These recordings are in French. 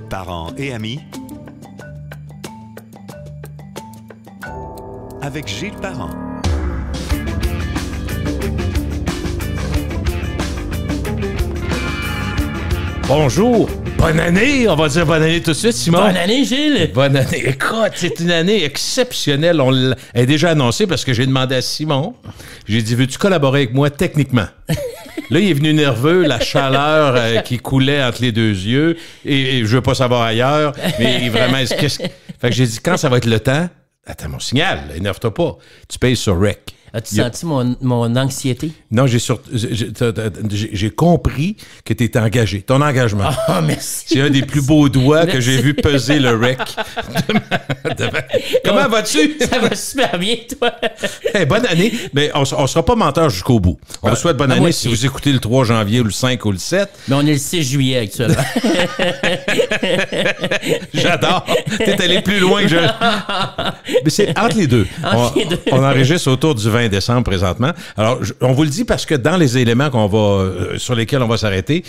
Parents et amis, avec Gilles Parent. Bonjour, bonne année, on va dire bonne année tout de suite, Simon. Bonne année, Gilles. Bonne année. Écoute, c'est une année exceptionnelle. Elle est déjà annoncée parce que j'ai demandé à Simon. J'ai dit, veux-tu collaborer avec moi techniquement? Là, il est venu nerveux, la chaleur qui coulait entre les deux yeux. Et je veux pas savoir ailleurs, mais vraiment, fait que j'ai dit, quand ça va être le temps? Attends, mon signal, énerve-toi pas. Tu payes sur Rec. As-tu senti mon anxiété? Non, j'ai compris que tu étais engagé. Ton engagement. Ah, merci. C'est un des plus beaux doigts que j'ai vu peser le Rec. Comment vas-tu? Ça va super bien, toi. Hey, bonne année. Mais on sera pas menteur jusqu'au bout. On vous souhaite bonne année si vous écoutez le 3 janvier ou le 5 ou le 7. Mais on est le 6 juillet actuellement. J'adore. T'es allé plus loin que je... Mais c'est entre les deux. On enregistre autour du 20 décembre présentement. Alors, on vous le dit parce que dans les éléments sur lesquels on va s'arrêter,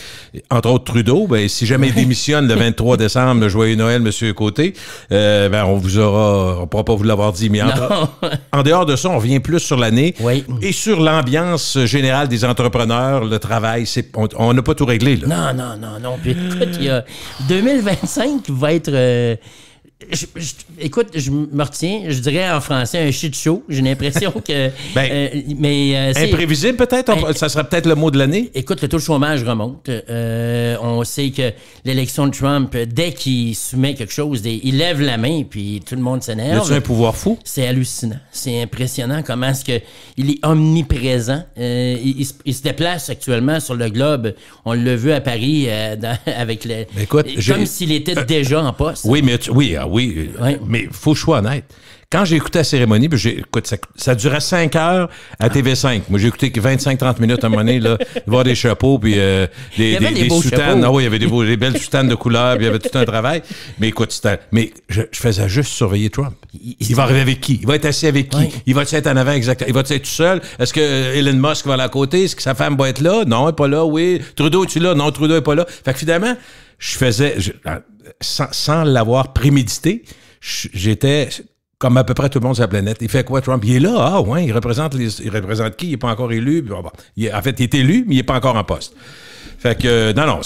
entre autres Trudeau, ben, si jamais il démissionne le 23 décembre, le joyeux Noël, Monsieur Côté, on pourra pas vous l'avoir dit, mais en dehors de ça, on vient plus sur l'année et sur l'ambiance générale des entrepreneurs, le travail, on n'a pas tout réglé, là. Non. Puis écoute, il y a 2025 va être... écoute, je me retiens, je dirais en français un shit show. J'ai l'impression que... imprévisible peut-être? Ça serait peut-être le mot de l'année? Écoute, le taux de chômage remonte. On sait que l'élection de Trump, dès qu'il soumet quelque chose, il lève la main puis tout le monde s'énerve. Y a-t-il un pouvoir fou? C'est hallucinant. C'est impressionnant comment est-ce qu'il est omniprésent. Il se déplace actuellement sur le globe. On l'a vu à Paris avec le... Écoute, comme s'il était déjà en poste. Oui, mais mais il faut que je sois honnête. Quand j'ai écouté la cérémonie, écoute, ça durait 5 heures à TV5. Moi, j'ai écouté 25-30 minutes à un moment donné, là, voir des chapeaux, puis des soutanes. Ah oui, il y avait des belles soutanes de couleur, puis il y avait tout un travail. Mais écoute, je faisais juste surveiller Trump. Il va arriver avec qui? Il va être assis avec qui? Oui. Il va être en avant exactement? Il va être tout seul? Est-ce que Elon Musk va aller à côté? Est-ce que sa femme va être là? Non, elle n'est pas là. Oui. Trudeau, es-tu là? Non, Trudeau n'est pas là. Fait que finalement, sans l'avoir prémédité, j'étais comme à peu près tout le monde sur la planète. Il fait quoi, Trump? Il est là. Ah, ouais, il représente qui? Il n'est pas encore élu. En fait, il est élu, mais il n'est pas encore en poste. Fait que, non,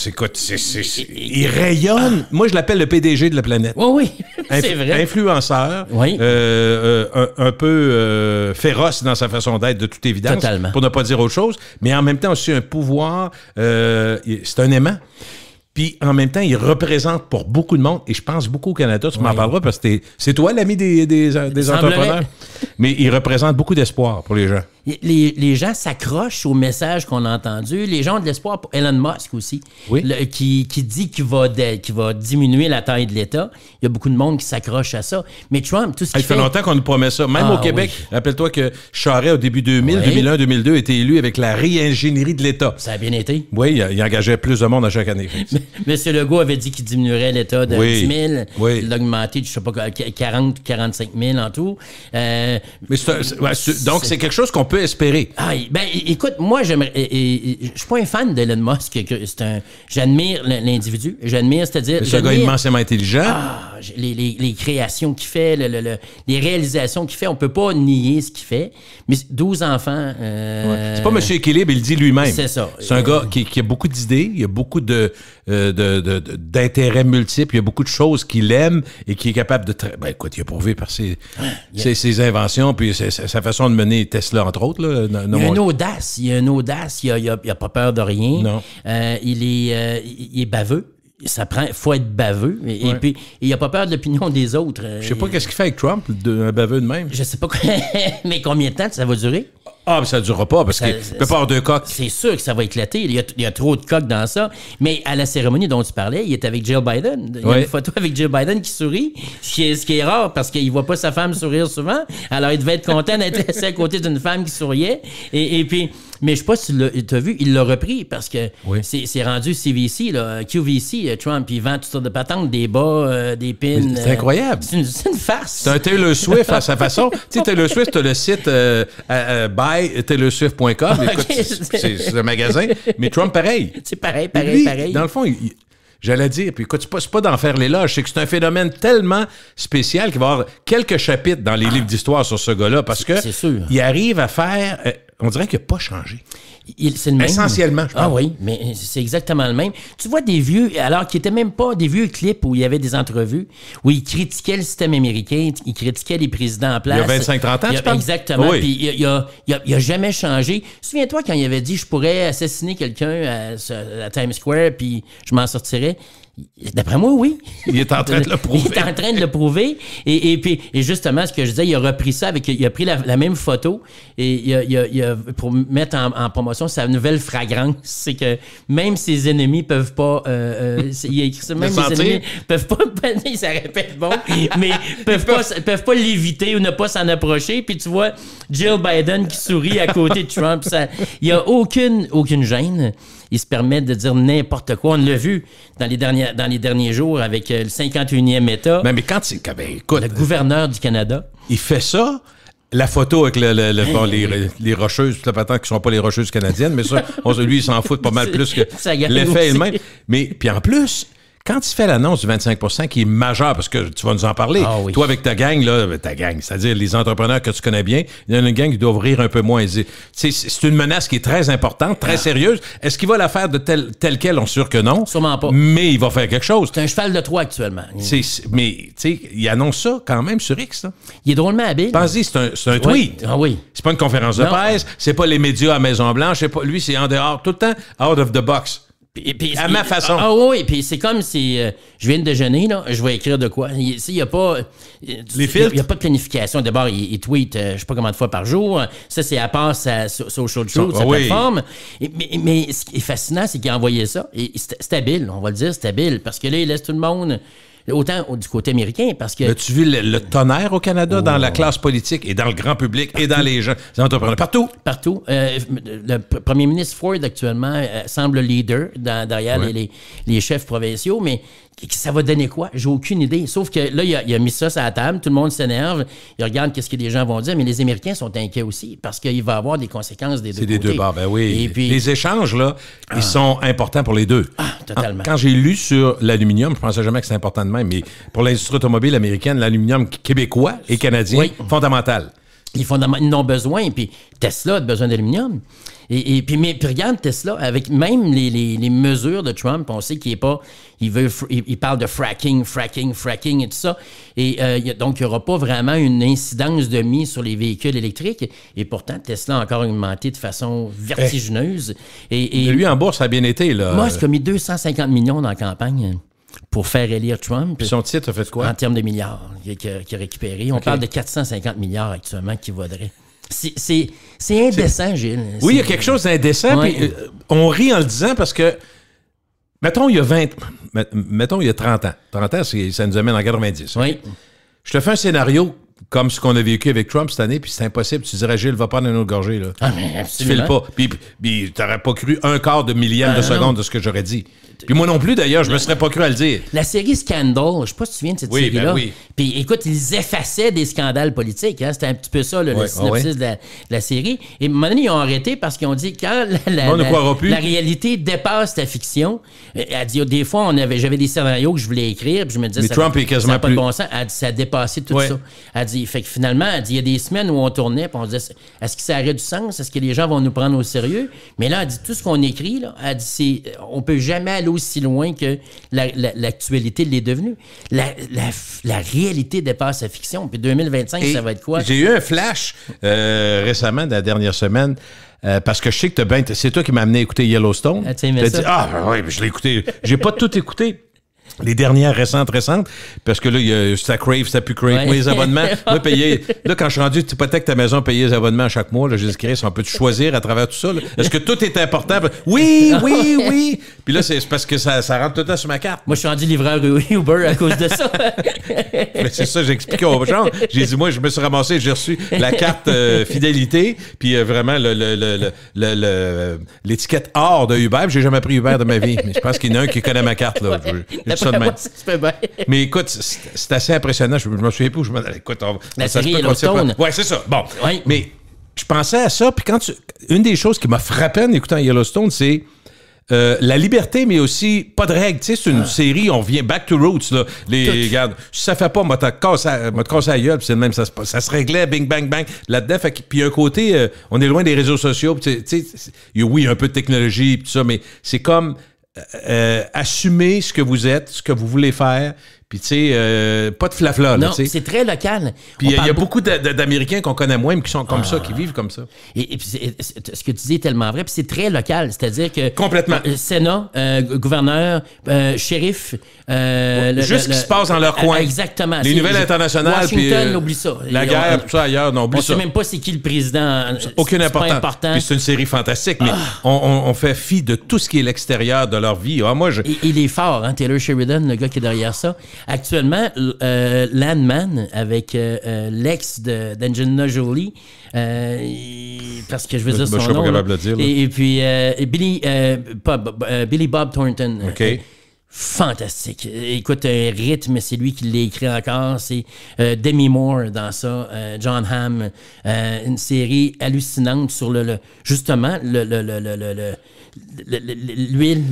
il rayonne. Moi, je l'appelle le PDG de la planète. Oui, c'est vrai. Influenceur. Oui. Un peu féroce dans sa façon d'être, de toute évidence. Totalement. Pour ne pas dire autre chose. Mais en même temps, aussi un pouvoir. C'est un aimant. Puis, en même temps, il représente pour beaucoup de monde, et je pense beaucoup au Canada, tu m'en parleras parce que c'est toi l'ami des entrepreneurs, mais il représente beaucoup d'espoir pour les gens. Les gens s'accrochent au message qu'on a entendu. Les gens ont de l'espoir pour Elon Musk aussi, qui dit qu'il va diminuer la taille de l'État. Il y a beaucoup de monde qui s'accroche à ça. Mais Trump, tout ce qu'il fait... Ça fait longtemps qu'on nous promet ça. Même au Québec, rappelle-toi que Charest, au début 2000, 2001, 2002, était élu avec la réingénierie de l'État. Ça a bien été. Oui, il engageait plus de monde à chaque année. M. Legault avait dit qu'il diminuerait l'État de 10 000. Oui. Il l'a augmenté de, je sais pas, 40, 45 000 en tout. Donc, c'est quelque chose qu'on peut espérer. Écoute, moi, je suis pas un fan d'Elon Musk. J'admire l'individu. C'est-à-dire... C'est un gars immensément intelligent. Les créations qu'il fait, les réalisations qu'il fait, on peut pas nier ce qu'il fait. Mais 12 enfants... C'est pas M. Équilibre, il le dit lui-même. C'est ça. C'est un gars qui a beaucoup d'idées, il y a beaucoup d'intérêts multiples, il y a beaucoup de choses qu'il aime et qui est capable de... écoute, il a prouvé par ses inventions, puis sa façon de mener Tesla, entre autres. Là, il y a une audace, il a pas peur de rien. Non. Il est baveux. Faut être baveux. Et puis, il n'a pas peur de l'opinion des autres. Je sais pas qu'est-ce qu'il fait avec Trump, un baveux de même. Je sais pas mais combien de temps ça va durer? Mais ça ne durera pas parce qu'il peut pas avoir deux coqs. C'est sûr que ça va éclater. Il y a trop de coqs dans ça. Mais à la cérémonie dont tu parlais, il est avec Jill Biden. Il y a une photo avec Jill Biden qui sourit, ce qui est rare parce qu'il ne voit pas sa femme sourire souvent. Alors, il devait être content d'être assis à côté d'une femme qui souriait. Et puis, mais je sais pas si tu as vu, il l'a repris parce que c'est rendu CVC, là, QVC, Trump. Il vend toutes sortes de patentes, des bas, des pins. C'est incroyable. C'est une farce. C'est un Taylor Swift à sa façon. Tu sais, Taylor Swift, tu as le site buytaylorswift.com. Écoute, c'est un magasin. Mais Trump, pareil. C'est pareil. Dans le fond, j'allais dire, puis écoute, c'est pas d'en faire l'éloge, c'est que c'est un phénomène tellement spécial qu'il va y avoir quelques chapitres dans les livres d'histoire sur ce gars-là, parce que il arrive à faire... on dirait qu'il n'a pas changé. C'est le même. Essentiellement, je pense. Ah oui, mais c'est exactement le même. Tu vois des vieux, alors qu'ils n'étaient même pas des vieux clips où il y avait des entrevues, où ils critiquaient le système américain, ils critiquaient les présidents en place. Il y a 25-30 ans, tu penses? Exactement. Oui. Puis il a jamais changé. Souviens-toi quand il avait dit « Je pourrais assassiner quelqu'un à Times Square, puis je m'en sortirais ». D'après moi, oui. Il est en train de le prouver. Il est en train de le prouver. Et justement, ce que je disais, il a repris ça il a pris la même photo et il a pour mettre en promotion sa nouvelle fragrance. C'est que même ses ennemis peuvent pas. Il a écrit ça, même les ennemis peuvent pas. Ça répète bon, mais peuvent pas l'éviter ou ne pas s'en approcher. Puis tu vois Jill Biden qui sourit à côté de Trump. Il n'y a aucune gêne. Il se permet de dire n'importe quoi. On l'a vu dans les derniers jours avec le 51e État. Mais quand écoute, le gouverneur du Canada. Il fait ça. La photo avec les rocheuses, toute la patente qui sont pas les rocheuses canadiennes, mais ça, lui, il s'en fout pas mal plus que l'effet est le même. Mais puis en plus, quand il fait l'annonce du 25% qui est majeur, parce que tu vas nous en parler, toi avec ta gang, c'est-à-dire les entrepreneurs que tu connais bien, il y en a une gang qui doit ouvrir un peu moins. C'est une menace qui est très importante, très sérieuse. Est-ce qu'il va la faire de telle quelle? On est sûr que non. Sûrement pas. Mais il va faire quelque chose. C'est un cheval de Troie actuellement. Mais tu sais, il annonce ça quand même sur X. Là. Il est drôlement habile. Pense-y, c'est un tweet. Ah oui. C'est pas une conférence de presse, c'est pas les médias à Maison-Blanche, lui, c'est en dehors, tout le temps, out of the box. À ma façon. Ah oui, puis c'est comme si je viens de déjeuner, là, je vais écrire de quoi. Il n'y a pas. Les filtres? Il n'y a pas de planification. D'abord, il tweet je ne sais pas combien de fois par jour. Ça, c'est à part sa social show, sa plateforme. Mais ce qui est fascinant, c'est qu'il a envoyé ça. Et c'est habile, on va le dire, c'est habile. Parce que là, il laisse tout le monde. Autant du côté américain, parce que... As-tu vu le tonnerre au Canada dans la classe politique et dans le grand public et dans les gens, les entrepreneurs? Partout. Partout. Le premier ministre Ford, actuellement, semble leader derrière les chefs provinciaux, mais ça va donner quoi? J'ai aucune idée. Sauf que là, il a mis ça sur la table, tout le monde s'énerve, il regarde qu'est-ce que les gens vont dire, mais les Américains sont inquiets aussi, parce qu'il va y avoir des conséquences des deux côtés. C'est des deux bords, ben oui. Et puis, les échanges, là, ils sont importants pour les deux. Ah, totalement. Quand j'ai lu sur l'aluminium, je pensais jamais que c'était important de même, mais pour l'industrie automobile américaine, l'aluminium québécois et canadien, fondamental. Ils en ont besoin, puis Tesla a besoin d'aluminium. Et puis regarde Tesla, avec même les mesures de Trump, on sait qu'il est pas... Il parle de fracking et tout ça. Et donc, il n'y aura pas vraiment une incidence de mise sur les véhicules électriques. Et pourtant, Tesla a encore augmenté de façon vertigineuse. Et lui, en bourse, ça a bien été, là. Musk a mis 250 millions dans la campagne pour faire élire Trump. Puis son titre a fait quoi? En termes de milliards qu'il a récupéré. On parle de 450 milliards actuellement qu'il vaudrait. C'est indécent, Gilles. Oui, il y a quelque chose d'indécent. Puis, on rit en le disant parce que, mettons, il y a 30 ans. 30 ans, ça nous amène en 90. Oui. Je te fais un scénario comme ce qu'on a vécu avec Trump cette année, puis c'est impossible. Tu dirais, Gilles, va prendre une autre gorgée. Là. Ah, mais absolument. Tu files pas. Puis t'aurais pas cru un quart de millième de seconde de ce que j'aurais dit. Puis moi non plus, d'ailleurs, je me serais pas cru à le dire. La série Scandal, je sais pas si tu te souviens de cette série-là. Ben oui. Puis écoute, ils effaçaient des scandales politiques. Hein? C'était un petit peu ça, le synopsis de la série. Et à un moment donné, ils ont arrêté parce qu'ils ont dit quand la réalité dépasse la fiction, elle dit, des fois, j'avais des scénarios que je voulais écrire, puis je me disais, Trump est quasiment ça n'a pas de bon sens. Elle dit, ça a dépassé tout ça. Elle dit, fait que finalement, elle dit, il y a des semaines où on tournait, puis on disait, est-ce que ça aurait du sens? Est-ce que les gens vont nous prendre au sérieux? Mais là, elle dit, tout ce qu'on écrit, là, elle dit, on peut jamais aller aussi loin que l'actualité l'est devenue. La réalité dépasse la fiction. Puis 2025, ça va être quoi? J'ai eu un flash récemment, dans la dernière semaine, parce que je sais que c'est toi qui m'as amené à écouter Yellowstone. Tu aimais ça? Oui, je l'ai écouté. J'ai pas tout écouté. Les dernières récentes, parce que là, ça crave, ça plus crave. Moi, les abonnements, là, quand je suis rendu, hypothèque ta maison, payer les abonnements à chaque mois, là, j'ai dit, Chris, on peut choisir à travers tout ça? Là? Est-ce que tout est important? Oui. Puis là, c'est parce que ça rentre tout le temps sur ma carte. Moi, je suis rendu livreur Uber à cause de ça. Mais c'est ça, j'ai expliqué aux gens. J'ai dit, moi, je me suis ramassé, j'ai reçu la carte fidélité, puis vraiment l'étiquette or de Uber. J'ai jamais pris Uber de ma vie, mais je pense qu'il y en a un qui connaît ma carte, là. Mais écoute, c'est assez impressionnant. Je me souviens plus où je me... Écoute, la série Yellowstone. Ouais, c'est ça. Bon. Oui. Mais je pensais à ça, puis une des choses qui m'a frappé en écoutant Yellowstone, c'est la liberté, mais aussi pas de règles. Tu sais, c'est une série, on vient back to roots, là. Regarde, si ça fait pas, moi, te casser la gueule, puis c'est le même, ça se réglait, bing, bang, bang, là-dedans. Puis il y a un côté, on est loin des réseaux sociaux, tu sais, oui, un peu de technologie, puis tout ça, mais c'est comme assumer ce que vous êtes, ce que vous voulez faire. Puis, tu sais, pas de flafla. Non, c'est très local. Puis, il y a beaucoup d'Américains qu'on connaît moins, mais qui sont comme ça, qui vivent comme ça. Et puis, ce que tu dis est tellement vrai. Puis, c'est très local. C'est-à-dire que... Complètement. Sénat, gouverneur, shérif... Juste ce qui se passe dans leur coin. Exactement. Les nouvelles internationales. Washington, puis, oublie ça. La guerre, tout ça ailleurs, non, oublie ça. On sait même pas c'est qui le président. Aucune importance. Puis, c'est une série fantastique, mais on fait fi de tout ce qui est l'extérieur de leur vie. Ah, moi, il est fort, hein, Taylor Sheridan, le gars qui est derrière ça. Actuellement, Landman, avec l'ex d'Angelina Jolie, parce que je veux dire son nom. Je suis pas capable de le dire. Et puis, Billy Bob Thornton. OK. Fantastique. Écoute, un rythme, c'est lui qui l'a écrit encore. C'est Demi Moore dans ça, John Hamm. Une série hallucinante sur justement l'huile,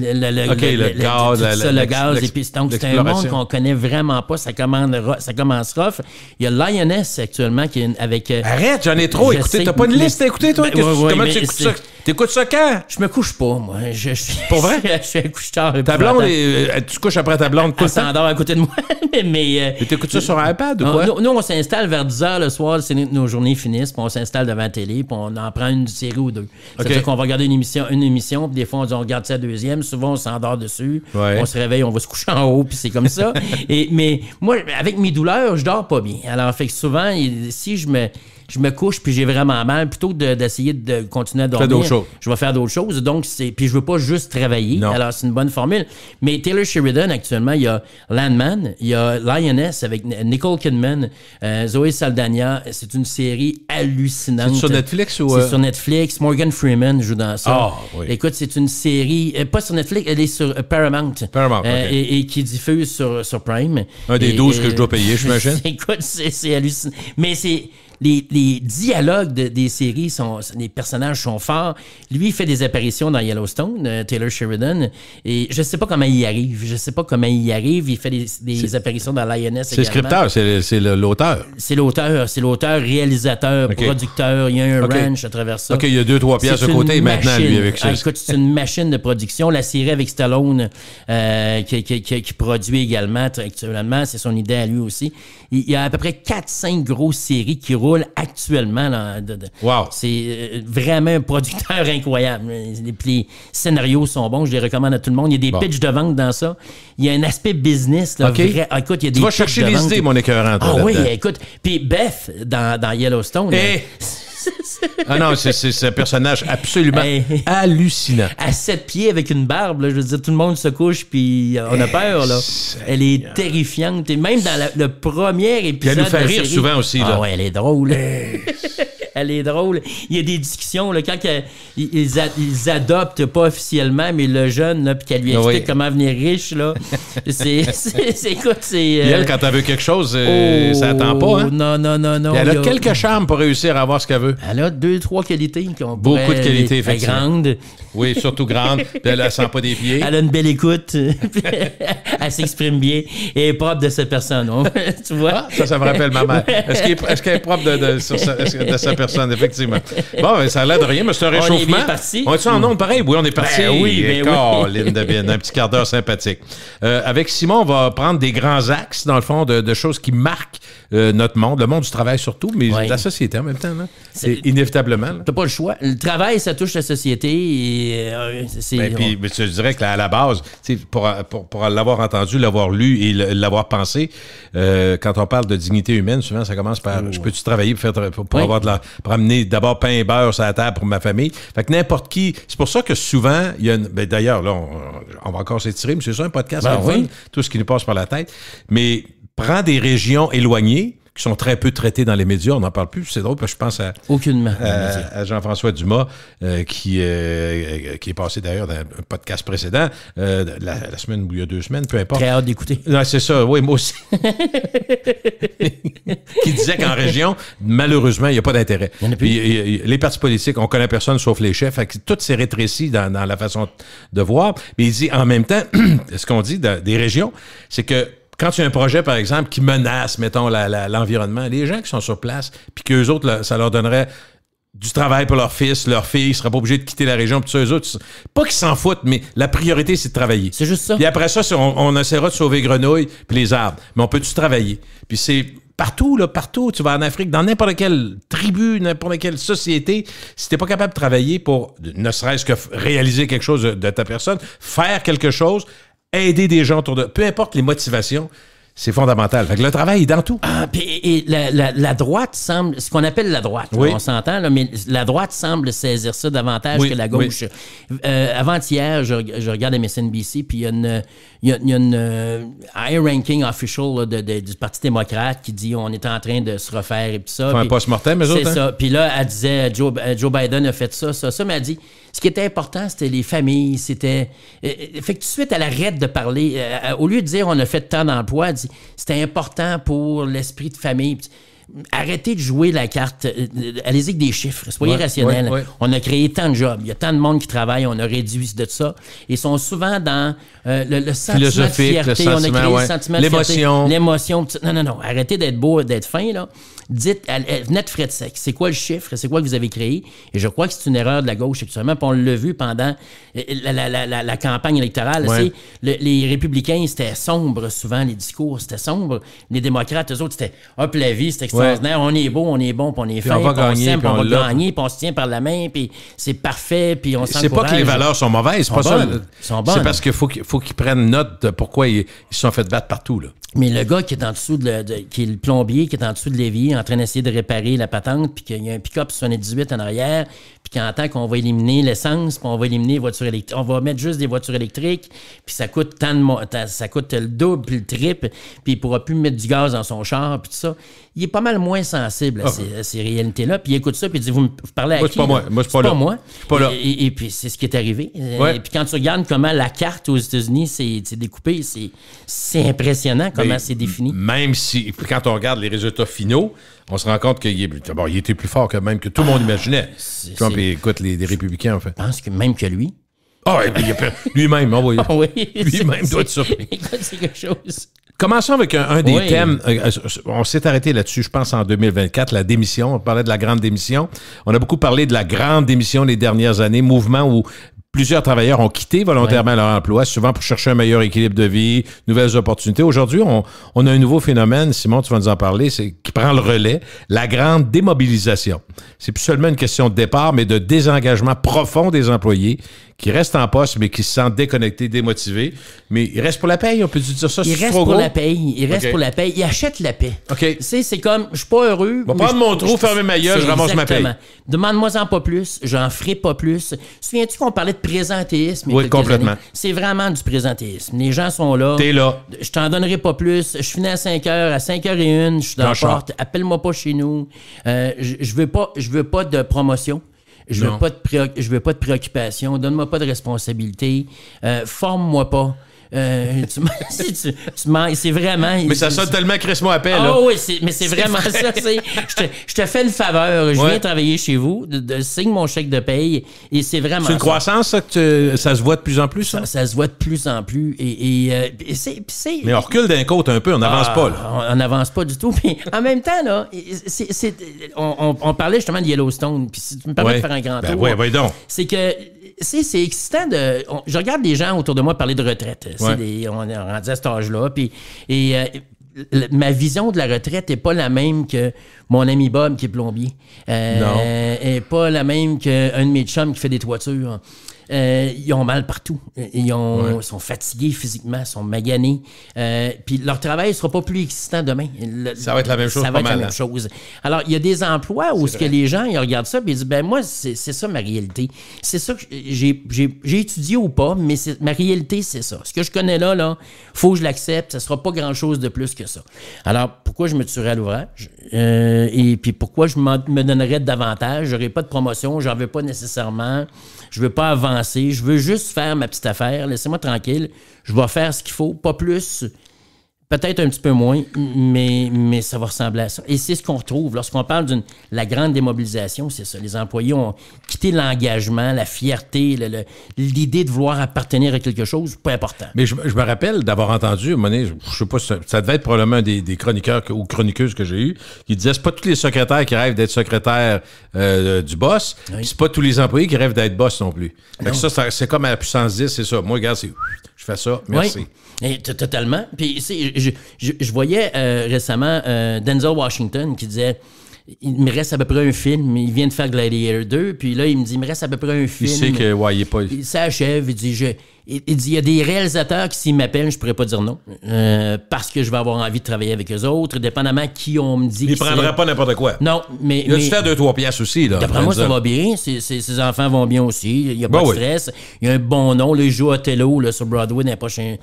le gaz. Et puis donc c'est un monde qu'on connaît vraiment pas. Ça commence rough. Il y a Lioness actuellement qui est avec. Arrête, j'en ai trop écouté. T'as pas une liste à écouter, toi? Comment tu écoutes ça? T'écoutes ça quand? Je me couche pas, moi. Pour vrai? Je suis un couche-tard. Ta blonde, tu couches après ta blonde. Elle s'endort à côté de moi. Mais t'écoutes ça sur un iPad ou quoi? Nous, on s'installe vers 10h le soir, c'est nos journées finissent, puis on s'installe devant la télé, puis on en prend une série ou deux. C'est-à-dire qu'on va regarder une émission, puis des fois, on regarde sa deuxième. Souvent, on s'endort dessus. Ouais. On se réveille, on va se coucher en haut, puis c'est comme ça. Mais moi, avec mes douleurs, je dors pas bien. Alors, fait que souvent, si je me couche puis j'ai vraiment mal, plutôt que d'essayer de continuer à dormir, je vais faire d'autres choses. Donc, puis je veux pas juste travailler. Non. Alors, c'est une bonne formule. Mais Taylor Sheridan, actuellement, il y a Landman, il y a Lioness avec Nicole Kidman, Zoé Saldana. C'est une série hallucinante. C'est sur Netflix ou... C'est sur Netflix. Morgan Freeman joue dans ça. Oui. Écoute, c'est une série... pas sur Netflix, elle est sur Paramount. Et qui diffuse sur Prime. Un des 12 que je dois payer, j'imagine. Écoute, c'est hallucinant. Mais c'est... Les dialogues des séries, les personnages sont forts. Lui, il fait des apparitions dans Yellowstone, Taylor Sheridan, et je sais pas comment il y arrive. Il fait des apparitions dans Lioness également. C'est le scripteur, c'est l'auteur. C'est l'auteur, réalisateur, producteur. Il y a un ranch à travers ça. OK, il y a 2-3 pièces de côté maintenant, lui, avec ça. Écoute, c'est une machine de production. La série avec Stallone, qui produit également actuellement, c'est son idée à lui aussi. Il y a à peu près 4-5 grosses séries qui roulent actuellement. Là, wow. C'est vraiment un producteur incroyable. Les scénarios sont bons, je les recommande à tout le monde. Il y a des pitchs de vente dans ça. Il y a un aspect business. Là, écoute, il y a des tu vas chercher les idées, mon écœurant. Oui, écoute. Puis Beth, dans Yellowstone... non, c'est un personnage absolument hallucinant. À 7 pieds avec une barbe, là, je veux dire, tout le monde se couche puis on a peur. Là. Elle est terrifiante. Et même dans le premier épisode. Puis elle nous fait rire souvent aussi. Là. Ah ouais, elle est drôle. Elle est drôle. Il y a des discussions là, quand ils adoptent pas officiellement, mais le jeune, là, puis qu'elle lui explique comment venir riche, là. Écoute, c'est. Puis elle, quand elle veut quelque chose, ça attend pas. Hein? Non. Et elle a quelques charmes pour réussir à avoir ce qu'elle veut. Elle a 2-3 qualités. Beaucoup de qualités, effectivement. Elle est grande. Oui, surtout grande. Puis elle ne sent pas des pieds. Elle a une belle écoute. Elle s'exprime bien. Et elle est propre de cette personne. Tu vois? Ça me rappelle ma mère. Est-ce qu'elle est propre de sa personne, effectivement? Bon, ça a l'air de rien, mais c'est un réchauffement. On est-tu en ondes pareil? Oui, on est parti. Oui, Caroline Devine, un petit quart d'heure sympathique. Avec Simon, on va prendre des grands axes, dans le fond, de choses qui marquent notre monde, le monde du travail surtout, mais la société en même temps. Là. C'est inévitablement. T'as pas le choix. Le travail, ça touche la société. Et, puis, je dirais qu'à la base, pour l'avoir entendu, l'avoir lu et l'avoir pensé, quand on parle de dignité humaine, souvent, ça commence par je peux-tu travailler pour avoir pour amener d'abord pain et beurre sur la table pour ma famille. Fait que n'importe qui. C'est pour ça que souvent, il y a d'ailleurs, là, on va encore s'étirer, mais c'est ça un podcast tout ce qui nous passe par la tête. Mais prends des régions éloignées, qui sont très peu traités dans les médias. On n'en parle plus. C'est drôle parce que je pense à Jean-François Dumas, qui est passé d'ailleurs dans un podcast précédent, la semaine ou il y a 2 semaines, peu importe. Très hâte d'écouter. Non, c'est ça. Oui, moi aussi. Qui disait qu'en région, malheureusement, il n'y a pas d'intérêt. Puis, les partis politiques, on connaît personne sauf les chefs. Fait que tout s'est rétréci dans la façon de voir. Mais il dit, en même temps, ce qu'on dit des régions, c'est que quand il y a un projet, par exemple, qui menace, mettons, l'environnement, les gens qui sont sur place, puis qu'eux autres, ça leur donnerait du travail pour leur fils, leur fille, ils seraient pas obligés de quitter la région, puis ça, eux autres, pas qu'ils s'en foutent, mais la priorité, c'est de travailler. C'est juste ça. Puis après ça, on essaiera de sauver les grenouilles puis les arbres. Mais on peut-tu travailler? Puis c'est partout, tu vas en Afrique, dans n'importe quelle tribu, n'importe quelle société, si t'es pas capable de travailler pour, ne serait-ce que réaliser quelque chose de ta personne, faire quelque chose, aider des gens autour de... Peu importe les motivations, c'est fondamental. Fait que le travail est dans tout. Et la droite semble... Ce qu'on appelle la droite, oui. On s'entend, là, mais la droite semble saisir ça davantage que la gauche. Oui. Avant-hier, je regarde MSNBC, puis il y a une high-ranking official là, du Parti démocrate qui dit on est en train de se refaire et tout ça. Faire un post-mortem, eux autres, c'est ça. Puis là, elle disait Joe Biden a fait ça, mais elle dit... Ce qui était important, c'était les familles, c'était... Fait que tout de suite, elle arrête de parler. Au lieu de dire on a fait tant d'emplois, elle dit c'était important pour l'esprit de famille. Arrêtez de jouer la carte. Allez-y avec des chiffres. Soyez rationnels. Ouais. On a créé tant de jobs. Il y a tant de monde qui travaille. On a réduit de ça. Ils sont souvent dans le sentiment de fierté. On a créé le sentiment de fierté. L'émotion. Non. Arrêtez d'être beau, d'être fin, là. Dites, venez de frais de sec. C'est quoi le chiffre? C'est quoi que vous avez créé? Et je crois que c'est une erreur de la gauche, actuellement. Puis on l'a vu pendant la campagne électorale. Ouais. Les républicains, c'était sombre, souvent, les discours. C'était sombre. Les démocrates, eux autres, c'était hop, la vie, c'était extraordinaire. Ouais. On est beau, on est bon, puis on est fin, on va gagner, puis on va gagner, puis on se tient par la main, puis c'est parfait, puis on s'encourage. C'est pas que les valeurs sont mauvaises, c'est pas ça. C'est parce qu'il faut qu'ils prennent note de pourquoi ils se sont fait battre partout, là. Mais le gars qui est en dessous qui est le plombier, qui est en dessous de l'évier, en train d'essayer de réparer la patente, puis qu'il y a un pick-up 78 en arrière, puis qu'il entend qu'on va éliminer l'essence, puis on va éliminer les voitures électriques. On va mettre juste des voitures électriques, puis ça coûte ça coûte le double, puis le triple, puis il pourra plus mettre du gaz dans son char, puis tout ça. Il est pas mal moins sensible à ces réalités-là, puis il écoute ça, puis il dit vous parlez à qui? Moi, c'est pas là. Moi. Je suis pas là. Et puis c'est ce qui est arrivé. Ouais. Et puis quand tu regardes comment la carte aux États-Unis c'est découpé, c'est impressionnant comment c'est défini. Même si, quand on regarde les résultats finaux, on se rend compte qu'il était plus fort que même que tout le monde imaginait. Trump écoute les républicains, en fait. Je pense que même que lui. Lui-même, oui. Lui-même doit être surpris. Écoute, c'est quelque chose. Commençons avec un des thèmes. On s'est arrêté là-dessus, je pense, en 2024, la démission. On parlait de la grande démission. On a beaucoup parlé de la grande démission les dernières années, mouvement où plusieurs travailleurs ont quitté volontairement leur emploi, souvent pour chercher un meilleur équilibre de vie, nouvelles opportunités. Aujourd'hui, on a un nouveau phénomène, Simon, tu vas nous en parler, qui prend le relais, la grande démobilisation. C'est plus seulement une question de départ, mais de désengagement profond des employés qui restent en poste, mais qui se sentent déconnectés, démotivés. Mais ils restent pour la paye, on peut dire ça? Ils restent pour la paye. Ils restent pour la paye. Ils achètent la paie. OK. C'est comme, je suis pas heureux. Va prendre mon trou, fermer ma gueule, je ramasse ma paye. Demande-moi-en pas plus, j'en ferai pas plus. Souviens-tu qu'on parlait de présentéisme? Oui, complètement. C'est vraiment du présentéisme. Les gens sont là. T'es là. Je t'en donnerai pas plus. Je finis à 5 heures. À 5h01, je suis dans la porte. Appelle-moi pas chez nous. Je veux pas de promotion. Je veux pas de préoccupation. Donne-moi pas de responsabilité. Forme-moi pas. C'est vraiment... Mais ça sonne tellement crissement appel. Ah oui, mais c'est vraiment ça. Je te fais le faveur. Je viens travailler chez vous. Signe mon chèque de paye. Et c'est vraiment c'est une croissance, ça, que ça se voit de plus en plus? Ça se voit de plus en plus. Mais on recule d'un côté un peu. On n'avance pas. Là. On n'avance pas du tout. Mais en même temps, là, on parlait justement de Yellowstone. Puis si tu me permets de faire un grand tour. Oui, donc. C'est que... C'est excitant je regarde des gens autour de moi parler de retraite. On est rendu à cet âge-là. Ma vision de la retraite n'est pas la même que mon ami Bob qui est plombier. Non. Et pas la même qu'un de mes chums qui fait des toitures. ils ont mal partout. Ils sont fatigués physiquement, sont maganés. Puis leur travail ne sera pas plus excitant demain. Ça va être la même chose. Ça va être la même chose. Alors, il y a des emplois où que les gens ils regardent ça et ils disent, ben moi, c'est ça ma réalité. C'est ça que j'ai étudié ou pas, mais ma réalité, c'est ça. Ce que je connais là, faut que je l'accepte. Ça ne sera pas grand-chose de plus que ça. Alors, pourquoi je me tuerais à l'ouvrage? Et puis, pourquoi je me donnerais davantage? Je n'aurai pas de promotion, j'en veux pas nécessairement. Je veux pas avancer, je veux juste faire ma petite affaire. Laissez-moi tranquille. Je vais faire ce qu'il faut, pas plus. Peut-être un petit peu moins, mais ça va ressembler à ça. Et c'est ce qu'on retrouve. Lorsqu'on parle de la grande démobilisation, c'est ça. Les employés ont quitté l'engagement, la fierté, l'idée de vouloir appartenir à quelque chose, pas important. Mais je me rappelle d'avoir entendu, je sais pas, ça devait être probablement un des chroniqueurs ou chroniqueuses que j'ai eu, qui disait c'est pas tous les secrétaires qui rêvent d'être secrétaire du boss, puis c'est pas tous les employés qui rêvent d'être boss non plus. Fait que ça, c'est comme à la puissance 10, c'est ça. Moi, regarde, je fais ça, merci. Oui. Et totalement. Puis je voyais récemment Denzel Washington qui disait il me reste à peu près un film. Il vient de faire Gladiator 2, puis là, il me dit il me reste à peu près un film. Il sait que, il est pas. Il s'achève, il dit il dit il y a des réalisateurs qui, s'ils m'appellent, je pourrais pas dire non. Parce que je vais avoir envie de travailler avec eux autres, dépendamment qui on me dit. Il ne prendrait pas n'importe quoi. Non, mais. Il a dû faire 2-3 piastres aussi, là. D'après moi, ça va bien. Ses enfants vont bien aussi. Il n'y a pas de stress. Il y a un bon nom. Là, il joue Othello là, sur Broadway dans la prochaine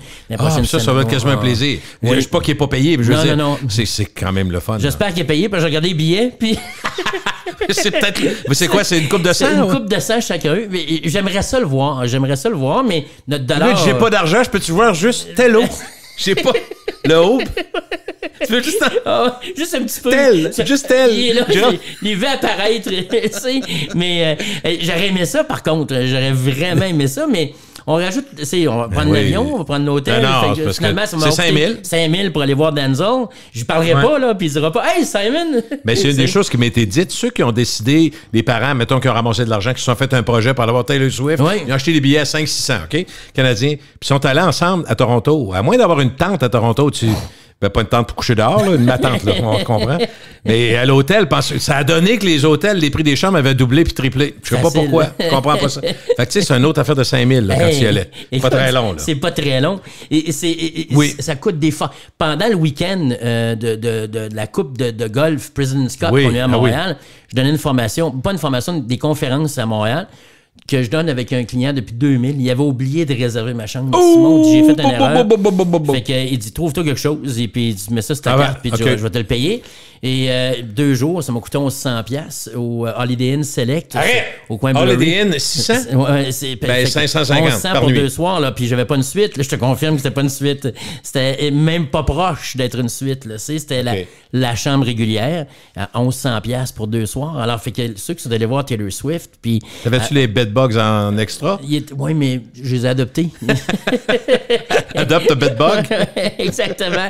ça va être quasiment un plaisir. Je ne dis pas qu'il n'est pas payé, mais je veux dire. Non. C'est quand même le fun. J'espère qu'il est payé, parce que j'ai regardé les billets, puis. C'est peut-être. Mais c'est quoi? C'est une coupe de sang? C'est une coupe de sang chacun. J'aimerais ça le voir, mais notre dollar. J'ai pas d'argent, je peux-tu voir juste tel haut? Je sais pas. Le haut? Tu veux juste juste un petit peu. Juste tel. Il veut apparaître, tu sais. Mais j'aurais aimé ça, par contre. J'aurais vraiment aimé ça, mais on rajoute, on va prendre l'avion, on va prendre l'hôtel. Finalement, c'est 5 000. 5 000 pour aller voir Denzel. Je parlerai pas, là, puis il dira pas « Hey, Simon! » Mais c'est une des choses qui m'a été dite. Ceux qui ont décidé, les parents, mettons, qui ont ramassé de l'argent, qui se sont fait un projet pour aller voir Taylor Swift, ils ont acheté des billets à 500-600, OK? Canadiens. Puis ils sont allés ensemble à Toronto. À moins d'avoir une tente à Toronto, ben, pas une tente pour coucher dehors, là, une tente, là, on comprend. Mais à l'hôtel, ça a donné que les hôtels, les prix des chambres avaient doublé puis triplé. Je sais pas pourquoi. Je comprends pas ça. Fait que, tu sais, c'est une autre affaire de 5 000 là, quand tu y allais. Pas très long, là. C'est pas très long. Et ça coûte des fois. Pendant le week-end de la Coupe de golf President's Cup qu'on a eu à Montréal, je donnais une formation, pas une formation, des conférences à Montréal, que je donne avec un client depuis 2000. Il avait oublié de réserver ma chambre. Simon, j'ai fait une erreur. Fait qu'il dit, trouve-toi quelque chose. Et puis, il dit, mets ça sur ta carte, puis je vais te le payer. Et 2 jours, ça m'a coûté 1100$ au Holiday Inn Select. Au coin Bleury. Holiday Inn, 600? Ouais, c'est 550 1100 par pour nuit. 2 soirs, là, puis j'avais pas une suite. Là, je te confirme que c'était pas une suite. C'était même pas proche d'être une suite. Là. C'était la chambre régulière à 1100$ pour 2 soirs. Alors, fait que ceux qui sont allés voir Taylor Swift, puis... T'avais-tu les bedbugs en extra? Oui, mais je les ai adoptés. Adopte un bedbug? Exactement.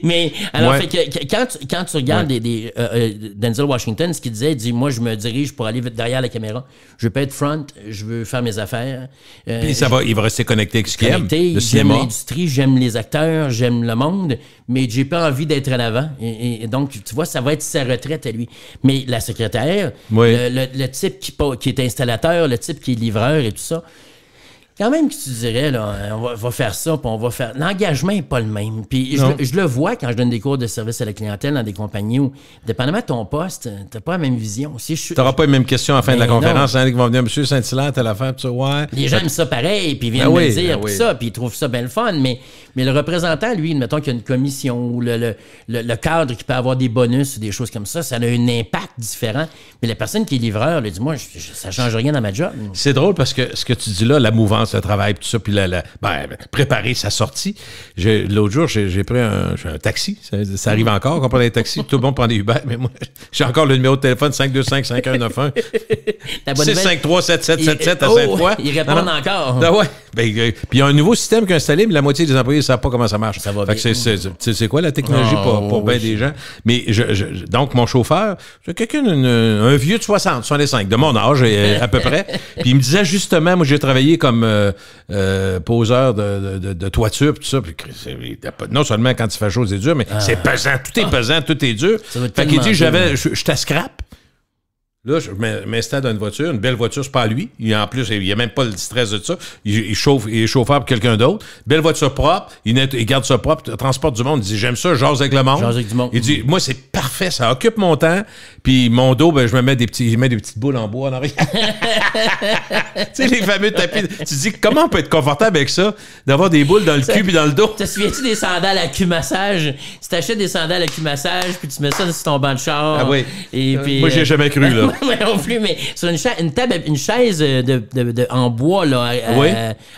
Mais, alors, fait que quand tu regardes Denzel Washington, ce qu'il disait, il dit, moi, je me dirige pour aller derrière la caméra. Je veux pas être front, je veux faire mes affaires. Puis il va rester connecté avec ce qu'il aime, le cinéma. J'aime l'industrie, j'aime les acteurs, j'aime le monde, mais j'ai pas envie d'être à l'avant. Et donc, tu vois, ça va être sa retraite à lui. Mais la secrétaire, le type qui est installateur, le type qui est livreur et tout ça, quand même que tu dirais, là, on va faire ça, puis on va faire... L'engagement n'est pas le même. Puis je le vois quand je donne des cours de service à la clientèle dans des compagnies où, dépendamment de ton poste, tu n'as pas la même vision. Tu n'auras pas les mêmes questions à la fin de la conférence. Hein, qui vont venir, M. Saint-Hilaire, telle affaire, tout ça, Les gens aiment ça pareil, puis ils viennent me dire, puis ça, puis ils trouvent ça bien le fun. Mais le représentant, lui, mettons qu'il y a une commission ou le cadre qui peut avoir des bonus ou des choses comme ça a un impact différent. Mais la personne qui est livreur, lui dit, moi, ça ne change rien dans ma job. C'est drôle parce que ce que tu dis là, la mouvance, le travail, tout ça, puis préparer sa sortie. L'autre jour, j'ai pris un taxi. Ça arrive encore qu'on prend des taxis. Tout le monde prend des Uber, mais moi, j'ai encore le numéro de téléphone 525-5191. 653-7777 à Sainte-Foy. Ils répondent encore. Puis il y a un nouveau système qui est installé, mais la moitié des employés ne savent pas comment ça marche. Ça va bien. C'est quoi la technologie pour bien des gens? Mais donc, mon chauffeur, c'est quelqu'un, un vieux de 65, de mon âge à peu près. Puis il me disait justement, moi, j'ai travaillé comme poseur de toiture, tout ça. Puis, non seulement quand il fait chaud, c'est dur, mais c'est pesant. Tout est pesant, tout est dur. Fait qu'il dit, j'étais scrap. Là, je m'installe dans une belle voiture, c'est pas à lui. En plus, il n'y a même pas le stress de ça. Il est chauffeur pour quelqu'un d'autre. Belle voiture propre, il garde ça propre, transporte du monde. Il dit, j'aime ça, j'ose avec le monde. Il dit, moi, c'est parfait, ça occupe mon temps. Puis mon dos, ben, je mets des petites boules en bois en arrière. Tu sais, les fameux tapis. Tu te dis, comment on peut être confortable avec ça, d'avoir des boules dans le cul puis dans le dos? Te souviens-tu des sandales à cul-massage? Tu t'achètes des sandales à cul-massage, puis tu mets ça sur ton banc de char. Ah oui. Et puis, moi, j'ai jamais cru, là. Moi non plus, mais sur une chaise en bois, là.